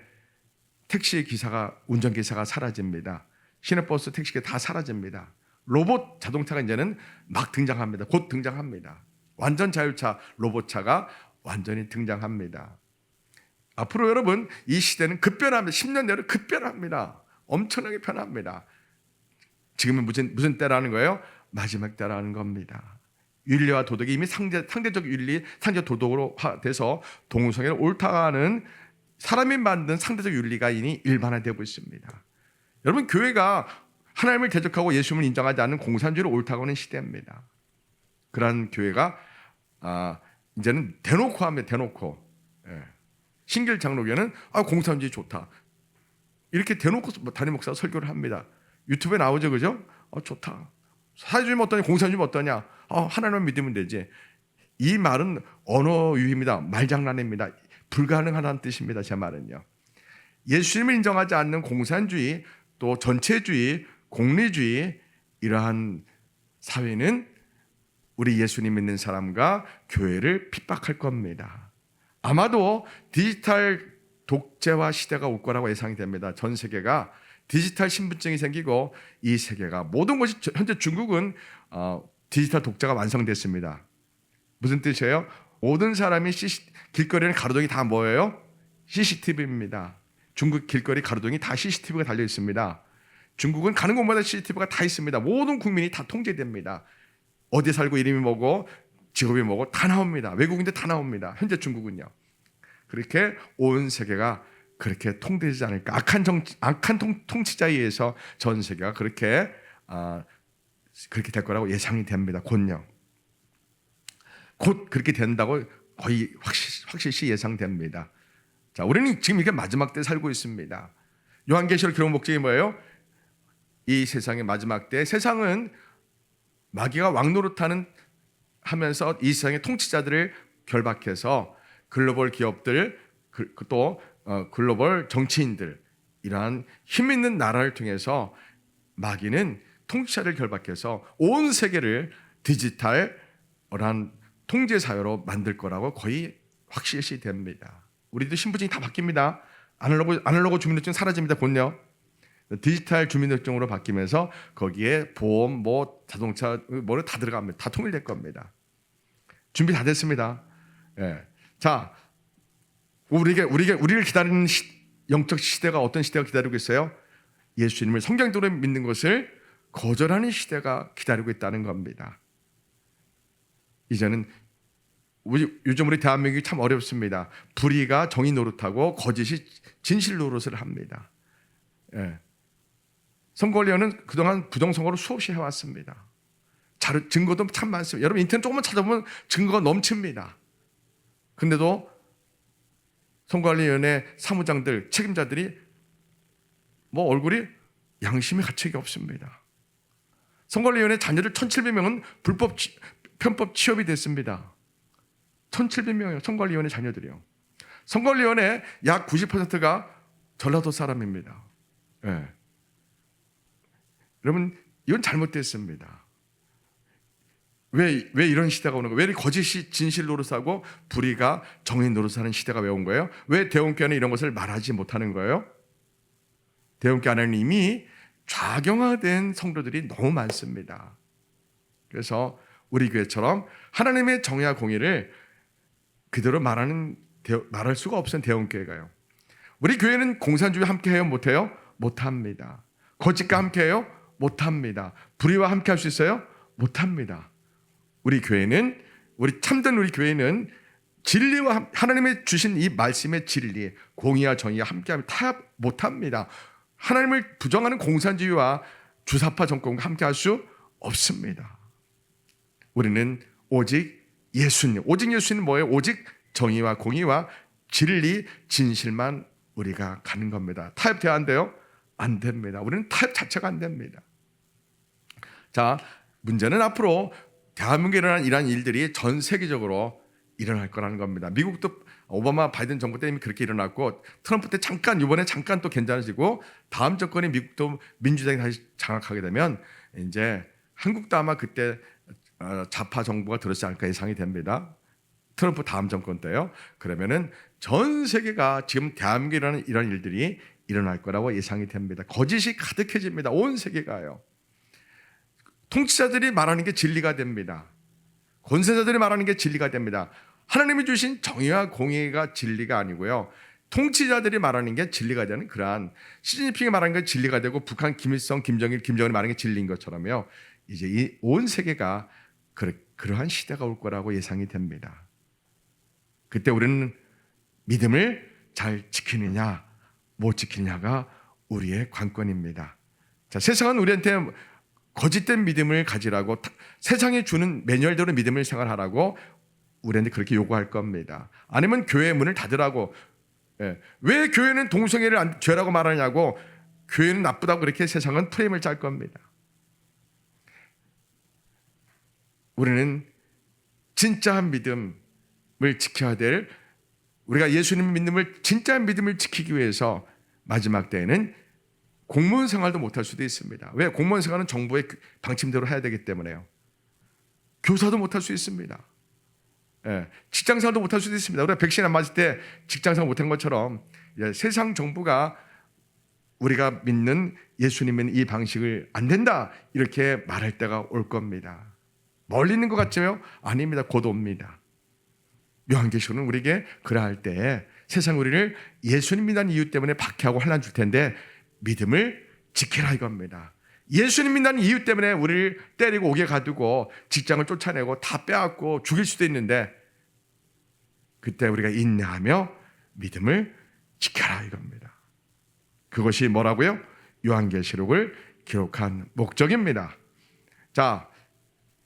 택시 기사가, 운전기사가 사라집니다. 시내버스, 택시가 다 사라집니다. 로봇 자동차가 이제는 막 등장합니다. 곧 등장합니다. 완전 자율차 로봇차가 완전히 등장합니다. 앞으로 여러분 이 시대는 급변합니다. 10년 내로 급변합니다. 엄청나게 변합니다. 지금은 무슨 때라는 거예요? 마지막 때라는 겁니다. 윤리와 도덕이 이미 상대적 윤리, 상대적 도덕으로 돼서 동성애를 옳다는 사람이 만든 상대적 윤리가 이미 일반화되고 있습니다. 여러분 교회가 하나님을 대적하고 예수님을 인정하지 않는 공산주의를 옳다고 하는 시대입니다. 그러한 교회가 이제는 대놓고 합니다. 대놓고. 신길 장로교는 공산주의 좋다. 이렇게 대놓고 담임 목사가 설교를 합니다. 유튜브에 나오죠, 그죠? 좋다. 사회주의면 어떠냐, 공산주의면 어떠냐? 하나님만 믿으면 되지. 이 말은 언어 유희입니다. 말장난입니다. 불가능하다는 뜻입니다. 제 말은요. 예수님을 인정하지 않는 공산주의, 또 전체주의, 공리주의, 이러한 사회는 우리 예수님 믿는 사람과 교회를 핍박할 겁니다. 아마도 디지털 독재화 시대가 올 거라고 예상이 됩니다. 전 세계가 디지털 신분증이 생기고 이 세계가 모든 것이, 현재 중국은 디지털 독재가 완성됐습니다. 무슨 뜻이에요? 모든 사람이 길거리에는 가로등이 다 뭐예요? CCTV입니다. 중국 길거리 가로등이 다 CCTV가 달려 있습니다. 중국은 가는 곳마다 CCTV가 다 있습니다. 모든 국민이 다 통제됩니다. 어디 살고 이름이 뭐고 직업이 뭐고 다 나옵니다. 외국인들 다 나옵니다. 현재 중국은요. 그렇게 온 세계가 그렇게 통되지 않을까. 악한 통치자에 의해서 전 세계가 그렇게 될 거라고 예상이 됩니다. 곧요. 곧 그렇게 된다고 거의 확실시 예상됩니다. 자, 우리는 지금 이게 마지막 때 살고 있습니다. 요한계시록 기록 목적이 뭐예요? 이 세상의 마지막 때, 세상은 마귀가 왕노릇하는 하면서 이 세상의 통치자들을 결박해서 글로벌 기업들, 또 글로벌 정치인들, 이러한 힘 있는 나라를 통해서 마귀는 통치자를 결박해서 온 세계를 디지털한 통제 사회로 만들 거라고 거의 확실시됩니다. 우리도 신분증이 다 바뀝니다. 아날로그 주민등록증 사라집니다. 곧요. 디지털 주민등록증으로 바뀌면서 거기에 보험, 뭐 자동차, 뭐를 다 들어갑니다. 다 통일될 겁니다. 준비 다 됐습니다. 예. 자, 우리를 기다리는 영적 시대가 어떤 시대가 기다리고 있어요? 예수님을 성경대로 믿는 것을 거절하는 시대가 기다리고 있다는 겁니다. 이제는 요즘 우리 대한민국이 참 어렵습니다. 불의가 정의 노릇하고 거짓이 진실 노릇을 합니다. 예. 선거관리원은 그동안 부정선거를 수없이 해왔습니다. 증거도 참 많습니다. 여러분 인터넷 조금만 찾아보면 증거가 넘칩니다. 근데도 선거관리위원회 사무장들, 책임자들이 뭐 얼굴이 양심의 가책이 없습니다. 선거관리위원회 자녀들 1,700명은 편법 취업이 됐습니다. 1,700명이요. 선거관리위원회 자녀들이요. 선거관리위원회 약 90%가 전라도 사람입니다. 예. 여러분 이건 잘못됐습니다. 왜 이런 시대가 오는 거예요? 왜 거짓이 진실 노릇하고 불의가 정의 노릇하는 시대가 왜 온 거예요? 왜 대원교회는 이런 것을 말하지 못하는 거예요? 대원교회 안에는 이미 좌경화된 성도들이 너무 많습니다. 그래서 우리 교회처럼 하나님의 정의와 공의를 그대로 말할 수가 없는 대원교회가요. 우리 교회는 공산주의 함께해요? 못해요? 못합니다. 거짓과 함께해요? 못합니다. 불의와 함께할 수 있어요? 못합니다. 우리 참된 우리 교회는 진리와 하나님의 주신 이 말씀의 진리, 공의와 정의와 함께하면 타협 못합니다. 하나님을 부정하는 공산주의와 주사파 정권과 함께할 수 없습니다. 우리는 오직 예수님 뭐예요? 오직 정의와 공의와 진리, 진실만 우리가 가는 겁니다. 타협돼야 안 돼요? 안 됩니다. 우리는 타협 자체가 안 됩니다. 자, 문제는 앞으로 대한민국에 일어난 이러한 일들이 전 세계적으로 일어날 거라는 겁니다. 미국도 오바마 바이든 정부 때 이미 그렇게 일어났고, 트럼프 때 이번에 잠깐 또 괜찮아지고, 다음 정권이 미국도 민주당이 다시 장악하게 되면 이제 한국도 아마 그때 좌파 정부가 들었지 않을까 예상이 됩니다. 트럼프 다음 정권 때요. 그러면은 전 세계가 지금 대한민국에 일어나는 이런 일들이 일어날 거라고 예상이 됩니다. 거짓이 가득해집니다. 온 세계가요. 통치자들이 말하는 게 진리가 됩니다. 권세자들이 말하는 게 진리가 됩니다. 하나님이 주신 정의와 공의가 진리가 아니고요. 통치자들이 말하는 게 진리가 되는 그러한 시진핑이 말하는 게 진리가 되고 북한 김일성, 김정일이 말하는 게 진리인 것처럼요. 이제 이 온 세계가 그러한 시대가 올 거라고 예상이 됩니다. 그때 우리는 믿음을 잘 지키느냐 못 지키느냐가 우리의 관건입니다. 자, 세상은 우리한테 거짓된 믿음을 가지라고 세상이 주는 매뉴얼대로 믿음을 생활하라고 우리한테 그렇게 요구할 겁니다. 아니면 교회의 문을 닫으라고. 왜 교회는 동성애를 죄라고 말하냐고, 교회는 나쁘다고 그렇게 세상은 프레임을 짤 겁니다. 우리는 진짜 믿음을 지켜야 될, 우리가 예수님 믿음을 진짜 믿음을 지키기 위해서 마지막 때에는 공무원 생활도 못할 수도 있습니다. 왜? 공무원 생활은 정부의 방침대로 해야 되기 때문에요. 교사도 못할 수 있습니다. 직장생활도 못할 수도 있습니다. 우리가 백신 안 맞을 때 직장생활 못한 것처럼 세상 정부가 우리가 믿는 예수님은 이 방식을 안 된다 이렇게 말할 때가 올 겁니다. 멀리 있는 것 같지요? 아닙니다. 곧 옵니다. 요한계시록은 우리에게 그러할 때에 세상 우리를 예수님 믿는 이유 때문에 박해하고 환난 줄 텐데 믿음을 지키라 이겁니다. 예수님 믿는 이유 때문에 우리를 때리고 옥에 가두고 직장을 쫓아내고 다 빼앗고 죽일 수도 있는데 그때 우리가 인내하며 믿음을 지켜라 이겁니다. 그것이 뭐라고요? 요한계시록을 기록한 목적입니다. 자,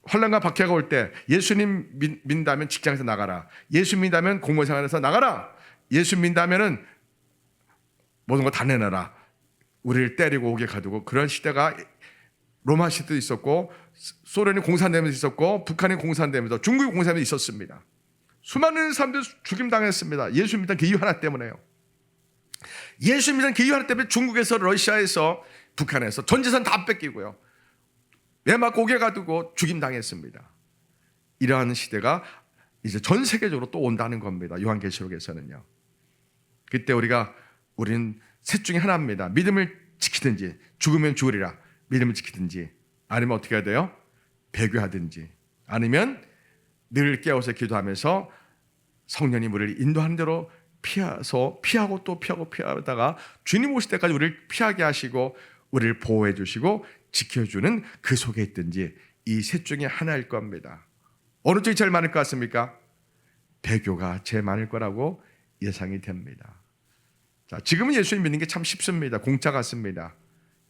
환난과 박해가 올 때 예수님 믿는다면 직장에서 나가라. 예수 믿는다면 공무원 생활에서 나가라. 예수 믿다면은 모든 거 다 내놔라. 우리를 때리고 오게 가두고, 그런 시대가 로마 시대도 있었고, 소련이 공산되면서 있었고, 북한이 공산되면서, 중국이 공산되면서 있었습니다. 수많은 사람들이 죽임당했습니다. 예수 믿는 그 이유 하나 때문에요. 예수 믿는 그 이유 하나 때문에 중국에서, 러시아에서, 북한에서 전 재산 다 뺏기고요, 매맞고 오게 가두고 죽임당했습니다. 이러한 시대가 이제 전 세계적으로 또 온다는 겁니다. 요한계시록에서는요. 그때 우리는 셋 중에 하나입니다. 믿음을 지키든지, 죽으면 죽으리라. 믿음을 지키든지, 아니면 어떻게 해야 돼요? 배교하든지, 아니면 늘 깨어서 기도하면서 성령님 우리를 인도하는 대로 피하고 또 피하다가 주님 오실 때까지 우리를 피하게 하시고 우리를 보호해 주시고 지켜주는 그 속에 있든지, 이 셋 중에 하나일 겁니다. 어느 쪽이 제일 많을 것 같습니까? 배교가 제일 많을 거라고 예상이 됩니다. 자, 지금은 예수님 믿는 게 참 쉽습니다. 공짜 같습니다.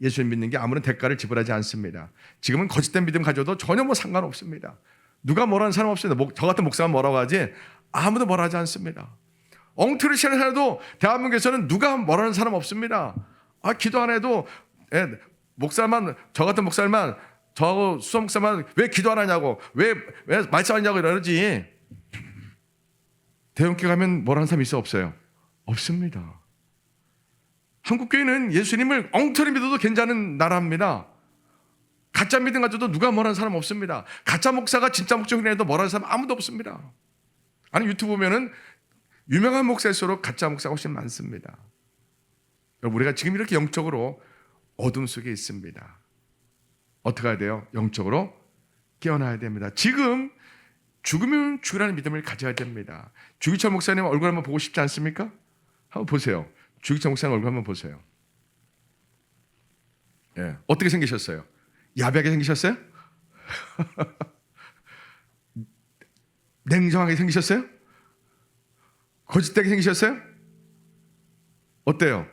예수님 믿는 게 아무런 대가를 지불하지 않습니다. 지금은 거짓된 믿음 가져도 전혀 상관없습니다. 누가 뭐라는 사람 없습니다. 저 같은 목사가 뭐라고 하지 아무도 뭐라 하지 않습니다. 엉터리 시간을 해도 대한민국에서는 누가 뭐라는 사람 없습니다. 기도 안 해도 목사만, 저 같은 목사만, 저하고 수석 목사만 왜 기도 안 하냐고, 왜 말씀 안 하냐고 이러지. 대형교회 가면 뭐라는 사람이 있어? 없어요? 없습니다. 한국교회는 예수님을 엉터리 믿어도 괜찮은 나라입니다. 가짜 믿음 가져도 누가 뭐라는 사람 없습니다. 가짜 목사가 진짜 목적이라도 뭐라는 사람 아무도 없습니다. 아니, 유튜브 보면은 유명한 목사일수록 가짜 목사가 훨씬 많습니다. 우리가 지금 이렇게 영적으로 어둠 속에 있습니다. 어떻게 해야 돼요? 영적으로 깨어나야 됩니다. 지금 죽으면 죽으라는 믿음을 가져야 됩니다. 주기철 목사님 얼굴 한번 보고 싶지 않습니까? 한번 보세요. 주기철 목사님 얼굴 한번 보세요. 예, 어떻게 생기셨어요? 야비하게 생기셨어요? 냉정하게 생기셨어요? 거짓되게 생기셨어요? 어때요?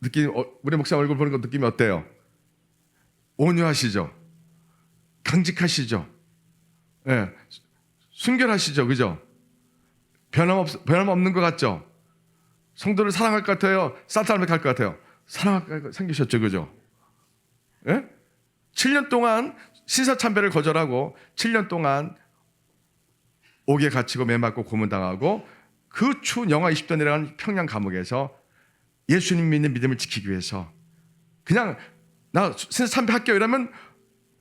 느낌, 우리 목사 얼굴 보는 거 느낌이 어때요? 온유하시죠? 강직하시죠? 예, 순결하시죠? 그죠? 변함없는 것 같죠? 성도를 사랑할 것 같아요? 사탄을 할 것 같아요? 사랑할 것 생기셨죠? 그죠? 예? 7년 동안 신사참배를 거절하고 7년 동안 옥에 갇히고 매맞고 고문당하고 그 추운 영하 20도 내려간 평양 감옥에서 예수님 믿는 믿음을 지키기 위해서 그냥 나 신사참배 할게요 이러면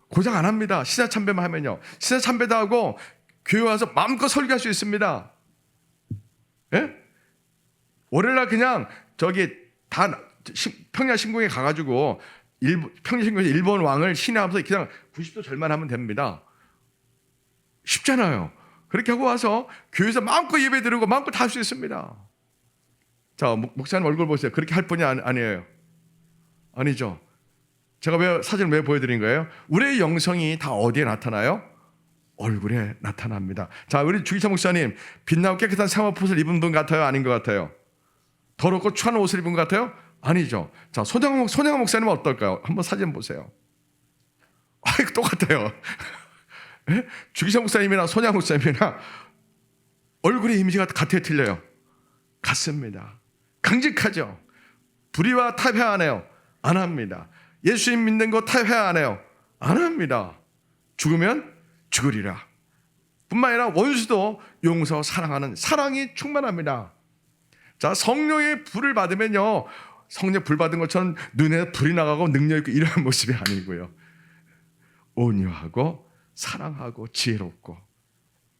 고작 안 합니다. 신사참배만 하면요. 신사참배도 하고 교회 와서 마음껏 설교할 수 있습니다. 예? 월요일날 그냥 다 평양 신궁에 가가지고 평양 신궁에서 일본 왕을 신하면서 그냥 90도 절만 하면 됩니다. 쉽잖아요. 그렇게 하고 와서 교회에서 마음껏 예배 드리고 마음껏 다 할 수 있습니다. 자, 목사님 얼굴 보세요. 그렇게 할 분이 아니에요. 아니죠. 제가 사진을 왜 보여드린 거예요? 우리의 영성이 다 어디에 나타나요? 얼굴에 나타납니다. 자, 우리 주기철 목사님 빛나고 깨끗한 사모포옷을 입은 분 같아요? 아닌 것 같아요? 더럽고 추한 옷을 입은 것 같아요? 아니죠. 자, 손양호 목사님은 어떨까요? 한번 사진 보세요. 똑같아요. 주기철 목사님이나 손양호 목사님이나 얼굴의 이미지가 같아요? 틀려요? 같습니다. 강직하죠. 불의와 타협 안 해요? 안 합니다. 예수님 믿는 거 타협 안 해요? 안 합니다. 죽으면 죽으리라. 뿐만 아니라 원수도 용서하고 사랑하는 사랑이 충만합니다. 자, 성령의 불을 받으면요, 성령 불 받은 것처럼 눈에 불이 나가고 능력 있고 이런 모습이 아니고요, 온유하고 사랑하고 지혜롭고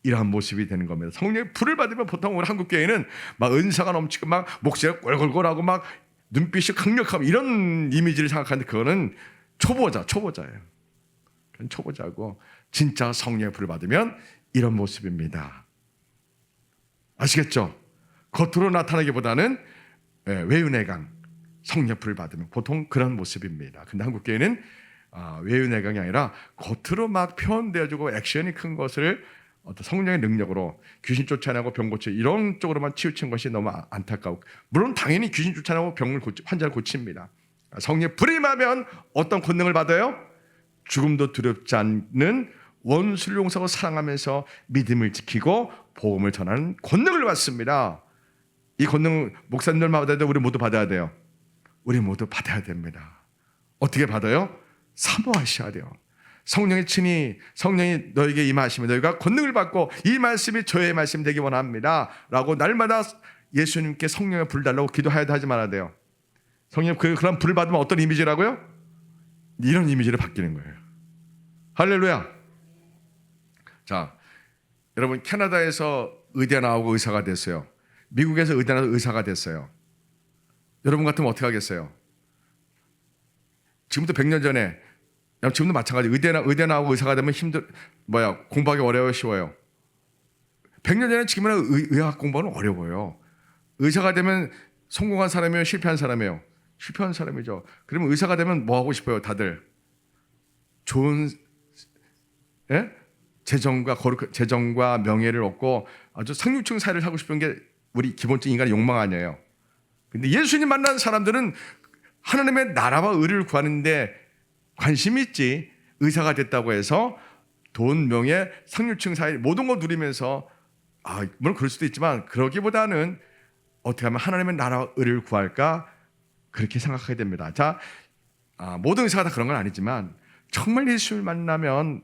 이러한 모습이 되는 겁니다. 성령의 불을 받으면 보통 우리 한국 교회는 막 은사가 넘치고 막 목소리가 꼴꼴꼴하고 막 눈빛이 강력하고 이런 이미지를 생각하는데 그거는 초보자예요. 그건 초보자고 진짜 성령의 불을 받으면 이런 모습입니다. 아시겠죠? 겉으로 나타나기보다는 외윤의 강, 성령의 불을 받으면 보통 그런 모습입니다. 근데 한국 교회는 외윤의 강이 아니라 겉으로 막 표현되어지고 액션이 큰 것을 어떤 성령의 능력으로 귀신 쫓아내고 병 고치 이런 쪽으로만 치우친 것이 너무 안타까워. 물론 당연히 귀신 쫓아내고 환자를 고칩니다. 성령의 불이 임하면 어떤 권능을 받아요? 죽음도 두렵지 않는 원수를 용서하고 사랑하면서 믿음을 지키고 복음을 전하는 권능을 받습니다. 이 권능 목사님들만 받아야 돼요? 우리 모두 받아야 돼요? 우리 모두 받아야 됩니다. 어떻게 받아요? 사모하셔야 돼요. 성령이 친히 성령이 너에게 임하시면 너희가 권능을 받고 이 말씀이 저의 말씀 되기 원합니다 라고 날마다 예수님께 성령의 불 달라고 기도해야 하지 말아야 돼요. 성령 그런 불을 받으면 어떤 이미지라고요? 이런 이미지로 바뀌는 거예요. 할렐루야. 자, 여러분 캐나다에서 의대 나오고 의사가 됐어요. 미국에서 의대 나와서 의사가 됐어요. 여러분 같으면 어떻게 하겠어요? 지금부터 100년 전에, 지금도 마찬가지. 의대 나오고 의사가 되면 공부하기 어려워요, 쉬워요? 100년 전에 지금이나 의학 공부는 어려워요. 의사가 되면 성공한 사람이에요, 실패한 사람이에요? 실패한 사람이죠. 그러면 의사가 되면 뭐 하고 싶어요, 다들? 좋은 재정과 명예를 얻고 아주 상류층 사회를 살고 싶은 게 우리 기본적인 인간의 욕망 아니에요. 근데 예수님 만난 사람들은 하나님의 나라와 의를 구하는데 관심이 있지. 의사가 됐다고 해서 돈, 명예, 상류층 사회 모든 거 누리면서 물론 그럴 수도 있지만 그러기보다는 어떻게 하면 하나님의 나라와 의를 구할까 그렇게 생각하게 됩니다. 자, 모든 의사가 다 그런 건 아니지만 정말 예수를 만나면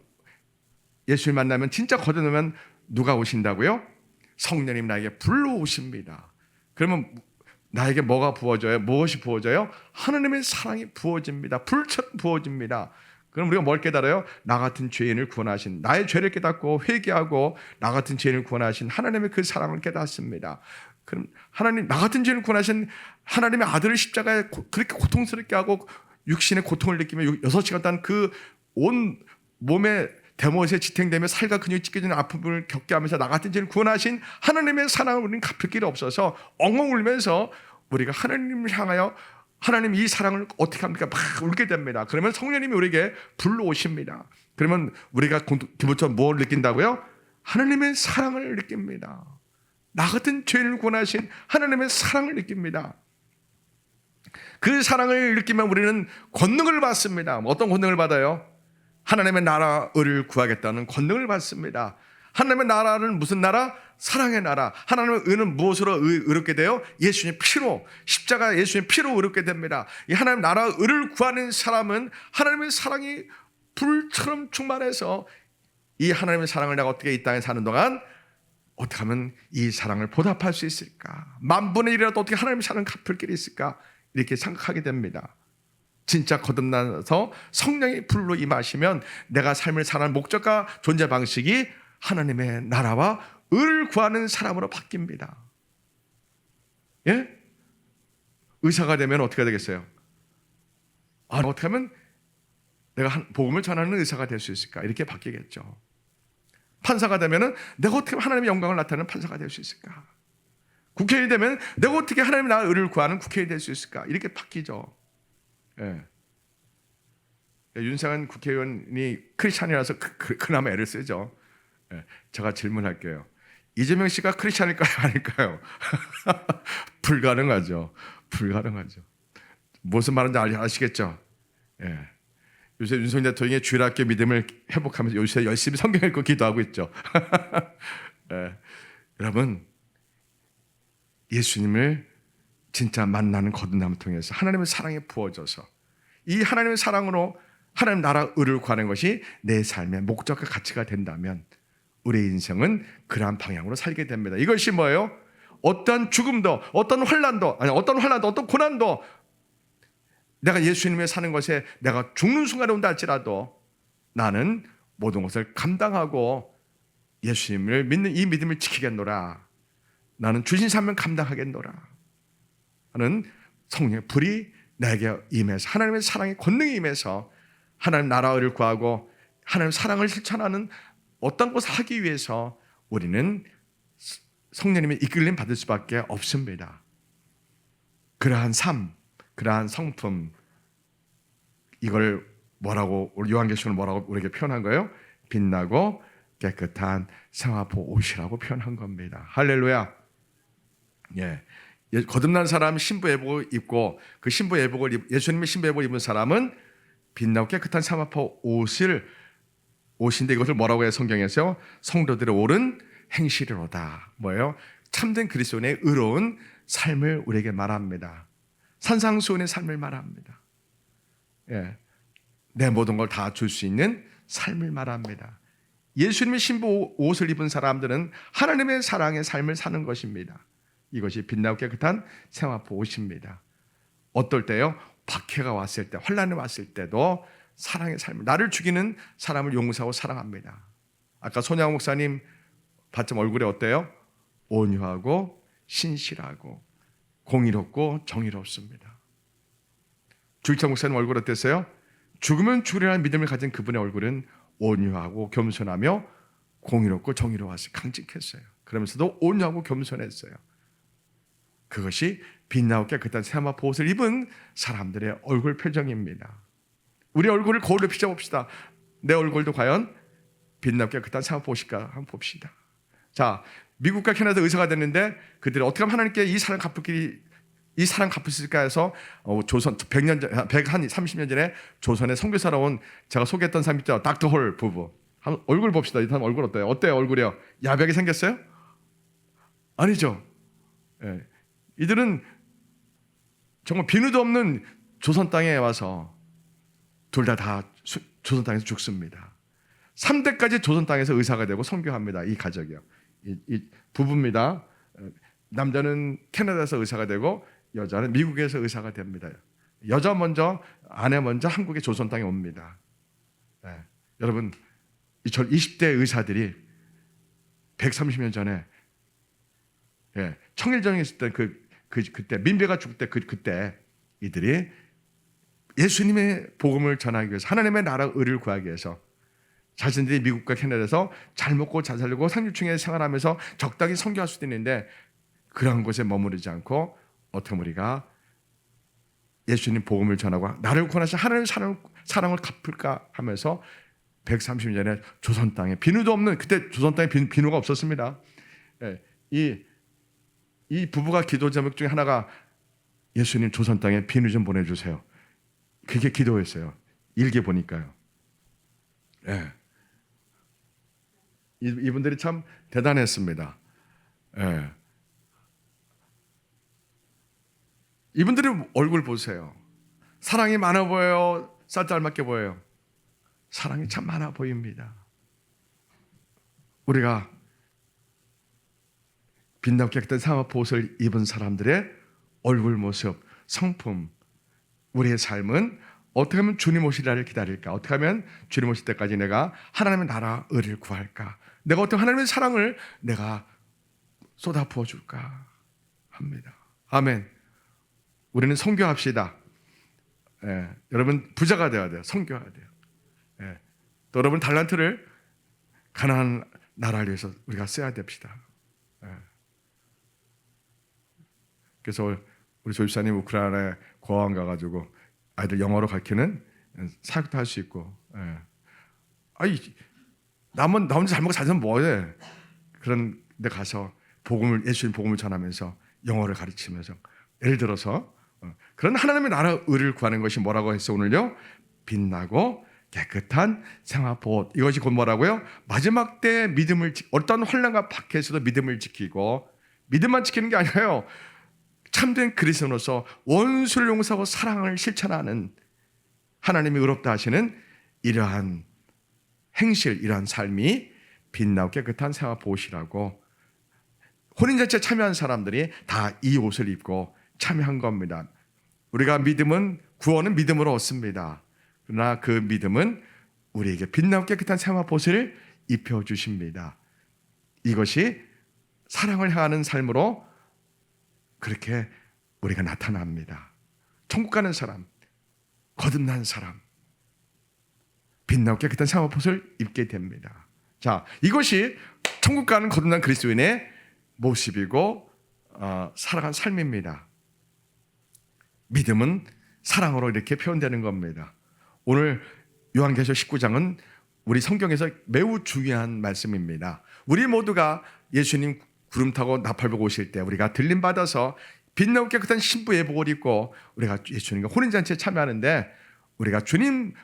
진짜 거듭나면 누가 오신다고요? 성령님 나에게 불러오십니다. 그러면 나에게 뭐가 부어져요? 무엇이 부어져요? 하나님의 사랑이 부어집니다. 불처럼 부어집니다. 그럼 우리가 뭘 깨달아요? 나 같은 죄인을 구원하신, 나의 죄를 깨닫고 회개하고 나 같은 죄인을 구원하신 하나님의 그 사랑을 깨닫습니다. 그럼 나 같은 죄인을 구원하신 하나님의 아들을 십자가에 그렇게 고통스럽게 하고 육신의 고통을 느끼며 6시간 동안 그 온 몸에 대못에 지탱되며 살과 근육이 찢겨지는 아픔을 겪게 하면서 나 같은 죄를 구원하신 하나님의 사랑을 우리는 갚을 길이 없어서 엉엉 울면서 우리가 하나님을 향하여 하나님 이 사랑을 어떻게 합니까? 막 울게 됩니다. 그러면 성령님이 우리에게 불러오십니다. 그러면 우리가 기본적으로 뭘 느낀다고요? 하나님의 사랑을 느낍니다. 나 같은 죄인을 구원하신 하나님의 사랑을 느낍니다. 그 사랑을 느끼면 우리는 권능을 받습니다. 어떤 권능을 받아요? 하나님의 나라를 구하겠다는 권능을 받습니다. 하나님의 나라는 무슨 나라? 사랑의 나라. 하나님의 의는 무엇으로 의롭게 돼요? 예수님의 피로, 십자가 예수님의 피로 의롭게 됩니다. 이 하나님 나라의 의를 구하는 사람은 하나님의 사랑이 불처럼 충만해서 이 하나님의 사랑을 내가 어떻게 이 땅에 사는 동안 어떻게 하면 이 사랑을 보답할 수 있을까? 10,000분의 1이라도 어떻게 하나님의 사랑을 갚을 길이 있을까? 이렇게 생각하게 됩니다. 진짜 거듭나서 성령의 불로 임하시면 내가 삶을 사는 목적과 존재 방식이 하나님의 나라와 의를 구하는 사람으로 바뀝니다. 예? 의사가 되면 어떻게 되겠어요? 어떻게 하면 내가 복음을 전하는 의사가 될 수 있을까? 이렇게 바뀌겠죠. 판사가 되면 내가 어떻게 하나님의 영광을 나타내는 판사가 될 수 있을까? 국회의원이 되면 내가 어떻게 하나님의 나라의 의를 구하는 국회의원이 될 수 있을까? 이렇게 바뀌죠. 예. 윤상현 국회의원이 크리스찬이라서 그나마 애를 쓰죠. 예. 제가 질문할게요. 이재명 씨가 크리스찬일까요? 아닐까요? 불가능하죠. 무슨 말인지 아시겠죠? 예. 요새 윤석열 대통령의 주일학교 믿음을 회복하면서 요새 열심히 성경 읽고 기도하고 있죠. 예. 여러분, 예수님을 진짜 만나는 거듭남을 통해서 하나님의 사랑이 부어져서 이 하나님의 사랑으로 하나님 나라 의를 구하는 것이 내 삶의 목적과 가치가 된다면 우리의 인생은 그러한 방향으로 살게 됩니다. 이것이 뭐예요? 어떤 죽음도, 어떤 환난도, 어떤 고난도 내가 예수님을 사는 것에 내가 죽는 순간에 온다 할지라도 나는 모든 것을 감당하고 예수님을 믿는 이 믿음을 지키겠노라. 나는 주신 사명 감당하겠노라 하는 성령의 불이 내게 임해서 하나님의 사랑의 권능이 임해서 하나님 나라를 구하고 하나님의 사랑을 실천하는 어떤 것을 하기 위해서 우리는 성령님의 이끌림 받을 수밖에 없습니다. 그러한 삶, 그러한 성품, 이걸 뭐라고 요한계시록은 뭐라고 우리에게 표현한 거예요? 빛나고 깨끗한 생화포 옷이라고 표현한 겁니다. 할렐루야. 예. 거듭난 사람 신부 예복을 입고 그 신부 예복을 예수님의 신부 예복을 입은 사람은 빛나고 깨끗한 생화포 옷인데 이것을 뭐라고 해요? 성경에서 성도들의 옳은 행실이로다. 뭐예요? 참된 그리스도인의 의로운 삶을 우리에게 말합니다. 산상수훈의 삶을 말합니다. 예, 내 모든 걸 다 줄 수 있는 삶을 말합니다. 예수님의 신부 옷을 입은 사람들은 하나님의 사랑의 삶을 사는 것입니다. 이것이 빛나고 깨끗한 세마포 옷입니다. 어떨 때요? 박해가 왔을 때, 환난이 왔을 때도 사랑의 삶을, 나를 죽이는 사람을 용서하고 사랑합니다. 아까 손양호 목사님 봤지만 얼굴에 어때요? 온유하고 신실하고 공의롭고 정의롭습니다. 주일창 목사님 얼굴 어땠어요? 죽으면 죽으리라는 믿음을 가진 그분의 얼굴은 온유하고 겸손하며 공의롭고 정의로웠어요. 강직했어요. 그러면서도 온유하고 겸손했어요. 그것이 빛나고 깨끗한 세마포 옷을 입은 사람들의 얼굴 표정입니다. 우리 얼굴을 거울로 비춰봅시다. 내 얼굴도 과연 빛나고 깨끗한 세마포 옷일까 한번 봅시다. 자, 미국과 캐나다 의사가 됐는데 그들이 어떻게 하면 하나님께 이 사랑 갚을 수 있을까 해서 조선 130년 전에 조선에 선교사로 온 제가 소개했던 사람 있죠. 닥터 홀 부부. 한번 얼굴 봅시다. 이 사람 얼굴 어때요? 어때요 얼굴이요? 야비하게 생겼어요? 아니죠. 예. 이들은 정말 비누도 없는 조선 땅에 와서 둘 다 조선 땅에서 죽습니다. 3대까지 조선 땅에서 의사가 되고 선교합니다. 이 가족이요. 이 부부입니다. 남자는 캐나다에서 의사가 되고 여자는 미국에서 의사가 됩니다. 여자 먼저, 아내 먼저 한국의 조선 땅에 옵니다. 네. 여러분, 20대 의사들이 130년 전에 청일전쟁 있을 때 그때 민배가 죽을 때 그때 이들이 예수님의 복음을 전하기 위해서 하나님의 나라 의를 구하기 위해서 자신들이 미국과 캐나다에서 잘 먹고 잘 살고 상류층에 생활하면서 적당히 선교할 수도 있는데 그런 곳에 머무르지 않고 어떻게 우리가 예수님 복음을 전하고 나를 구원하신 하나님의 사랑을 갚을까 하면서 130년 전에 조선 땅에 비누도 없는 그때 조선 땅에 비누가 없었습니다. 이 부부가 기도 제목 중에 하나가 예수님 조선 땅에 비누 좀 보내주세요. 그게 기도였어요. 일기 보니까요. 예. 이분들이 참 대단했습니다. 예. 이분들의 얼굴 보세요. 사랑이 많아 보여요? 쌀쌀맞게 보여요? 사랑이 참 많아 보입니다. 우리가 빛나고 깨끗한 사마포 옷을 입은 사람들의 얼굴 모습, 성품, 우리의 삶은 어떻게 하면 주님 오실 날을 기다릴까? 어떻게 하면 주님 오실 때까지 내가 하나님의 나라 의를 구할까? 내가 어떻게 하나님의 사랑을 내가 쏟아 부어줄까 합니다. 아멘. 우리는 선교합시다. 여러분 부자가 되어야 돼요. 선교해야 돼요. 또 여러분 달란트를 가난한 나라를 위해서 우리가 써야 됩시다. 그래서 우리 조집사님 우크라이나에 고아원 가가지고 아이들 영어로 가르치는 사역도 할 수 있고, 나 혼자 잘 먹고 잘 살면 뭐해? 그런 데 가서 예수님 복음을 전하면서 영어를 가르치면서 예를 들어서 그런 하나님의 나라 의를 구하는 것이 뭐라고 했어 오늘요? 빛나고 깨끗한 생화보. 이것이 곧 뭐라고요? 마지막 때 믿음을 어떤 환난과 박해에서도 믿음을 지키고 믿음만 지키는 게 아니라요. 참된 그리스도로서 원수를 용서하고 사랑을 실천하는 하나님이 의롭다 하시는 이러한 행실, 이러한 삶이 빛나고 깨끗한 생화보옷이라고 혼인잔치에 참여한 사람들이 다 이 옷을 입고 참여한 겁니다. 우리가 구원은 믿음으로 얻습니다. 그러나 그 믿음은 우리에게 빛나고 깨끗한 생화보옷을 입혀주십니다. 이것이 사랑을 향하는 삶으로 그렇게 우리가 나타납니다. 천국 가는 사람, 거듭난 사람, 빛나고 깨끗한 생화보옷을 입게 됩니다. 자, 이것이 천국 가는 거듭난 그리스도인의 모습이고 살아간 삶입니다. 믿음은 사랑으로 이렇게 표현되는 겁니다. 오늘 요한계시록 19장은 우리 성경에서 매우 중요한 말씀입니다. 우리 모두가 예수님 구름 타고 나팔보고 오실 때 우리가 들림받아서 빛나고 깨끗한 신부 예복을 입고 우리가 예수님과 혼인잔치에 참여하는데 우리가 주님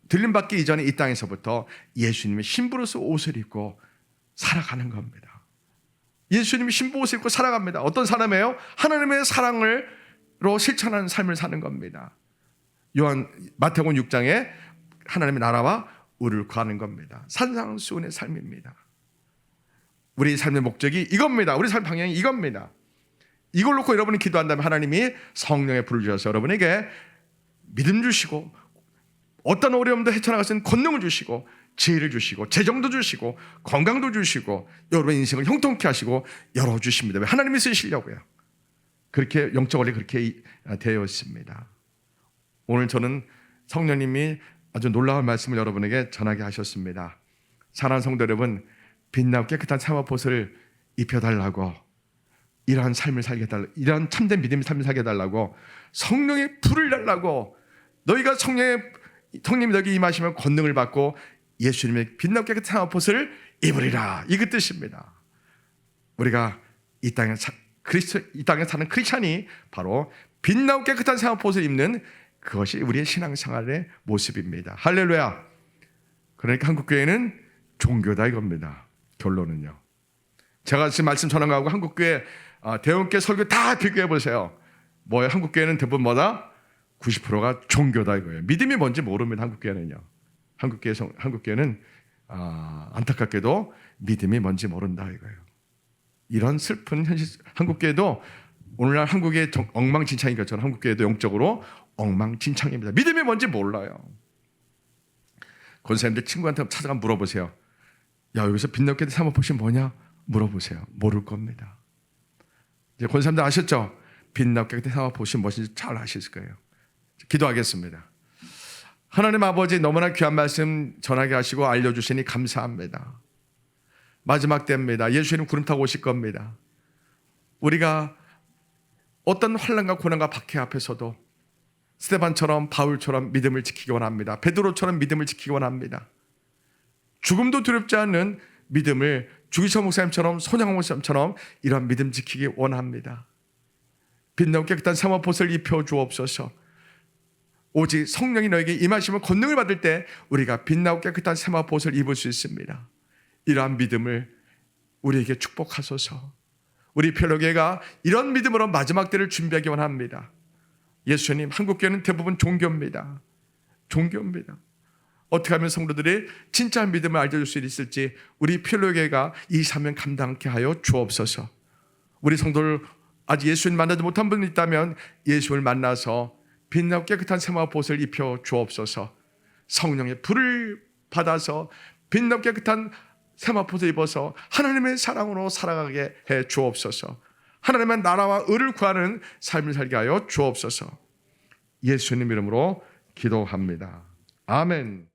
들림받기 이전에 이 땅에서부터 예수님의 신부로서 옷을 입고 살아가는 겁니다. 예수님이 신복옷을 입고 살아갑니다. 어떤 사람이에요? 하나님의 사랑으로 실천하는 삶을 사는 겁니다. 마태복음 6장에 하나님의 나라와 의를 구하는 겁니다. 산상수훈의 삶입니다. 우리 삶의 목적이 이겁니다. 우리 삶 방향이 이겁니다. 이걸 놓고 여러분이 기도한다면 하나님이 성령의 불을 주셔서 여러분에게 믿음 주시고 어떤 어려움도 헤쳐나갈 수 있는 권능을 주시고 지혜를 주시고 재정도 주시고 건강도 주시고 여러분의 인생을 형통케 하시고 열어주십니다. 왜? 하나님이 쓰시려고요. 그렇게 영적 원리 그렇게 되어 있습니다. 오늘 저는 성령님이 아주 놀라운 말씀을 여러분에게 전하게 하셨습니다. 사랑하는 성도 여러분, 빛나고 깨끗한 사마봇을 입혀달라고, 이러한 삶을 살게 해달라고, 이러한 참된 믿음의 삶을 살게 해달라고, 성령의 불을 달라고, 너희가 성령님이 너에게 임하시면 권능을 받고 예수님의 빛나고 깨끗한 사마봇을 입으리라. 이 그 뜻입니다. 우리가 이 땅에 사는 크리스찬이 바로 빛나고 깨끗한 사마봇을 입는 그것이 우리의 신앙생활의 모습입니다. 할렐루야. 그러니까 한국교회는 종교다 이겁니다. 결론은요. 제가 지금 말씀 전한 거하고 한국교회 대원교회 설교 다 비교해 보세요. 뭐예요? 한국교회는 대부분 뭐다? 90%가 종교다 이거예요. 믿음이 뭔지 모릅니다. 한국교회는요. 한국교회는 안타깝게도 믿음이 뭔지 모른다 이거예요. 이런 슬픈 현실. 한국교회도 오늘날 한국의 엉망진창인 것처럼 한국교회도 영적으로 엉망진창입니다. 믿음이 뭔지 몰라요. 권사님들 친구한테 찾아가 물어보세요. 야, 여기서 빛나고 깨끗한 사마봇이 뭐냐? 물어보세요. 모를 겁니다. 이제 권사님들 아셨죠? 빛나고 깨끗한 사마봇이 무엇인지 잘 아실 거예요. 기도하겠습니다. 하나님 아버지, 너무나 귀한 말씀 전하게 하시고 알려주시니 감사합니다. 마지막 때입니다. 예수님 구름 타고 오실 겁니다. 우리가 어떤 환난과 고난과 박해 앞에서도 스데반처럼 바울처럼 믿음을 지키기 원합니다. 베드로처럼 믿음을 지키기 원합니다. 죽음도 두렵지 않는 믿음을 주기철 목사님처럼 손양호 목사님처럼 이런 믿음 지키기 원합니다. 빛나고 깨끗한 사마봇을 입혀 주옵소서. 오직 성령이 너에게 임하시면 권능을 받을 때 우리가 빛나고 깨끗한 사마봇을 입을 수 있습니다. 이러한 믿음을 우리에게 축복하소서. 우리 필로교회가 이런 믿음으로 마지막 때를 준비하기 원합니다. 예수님, 한국교회는 대부분 종교입니다. 종교입니다. 어떻게 하면 성도들이 진짜 믿음을 알려줄 수 있을지 우리 필로교회가 이 사명 감당케 하여 주옵소서. 우리 성도들 아직 예수님 만나지 못한 분이 있다면 예수를 만나서 빛나고 깨끗한 사마봇을 입혀 주옵소서. 성령의 불을 받아서 빛나고 깨끗한 사마봇을 입어서 하나님의 사랑으로 살아가게 해 주옵소서. 하나님의 나라와 의를 구하는 삶을 살게 하여 주옵소서. 예수님 이름으로 기도합니다. 아멘.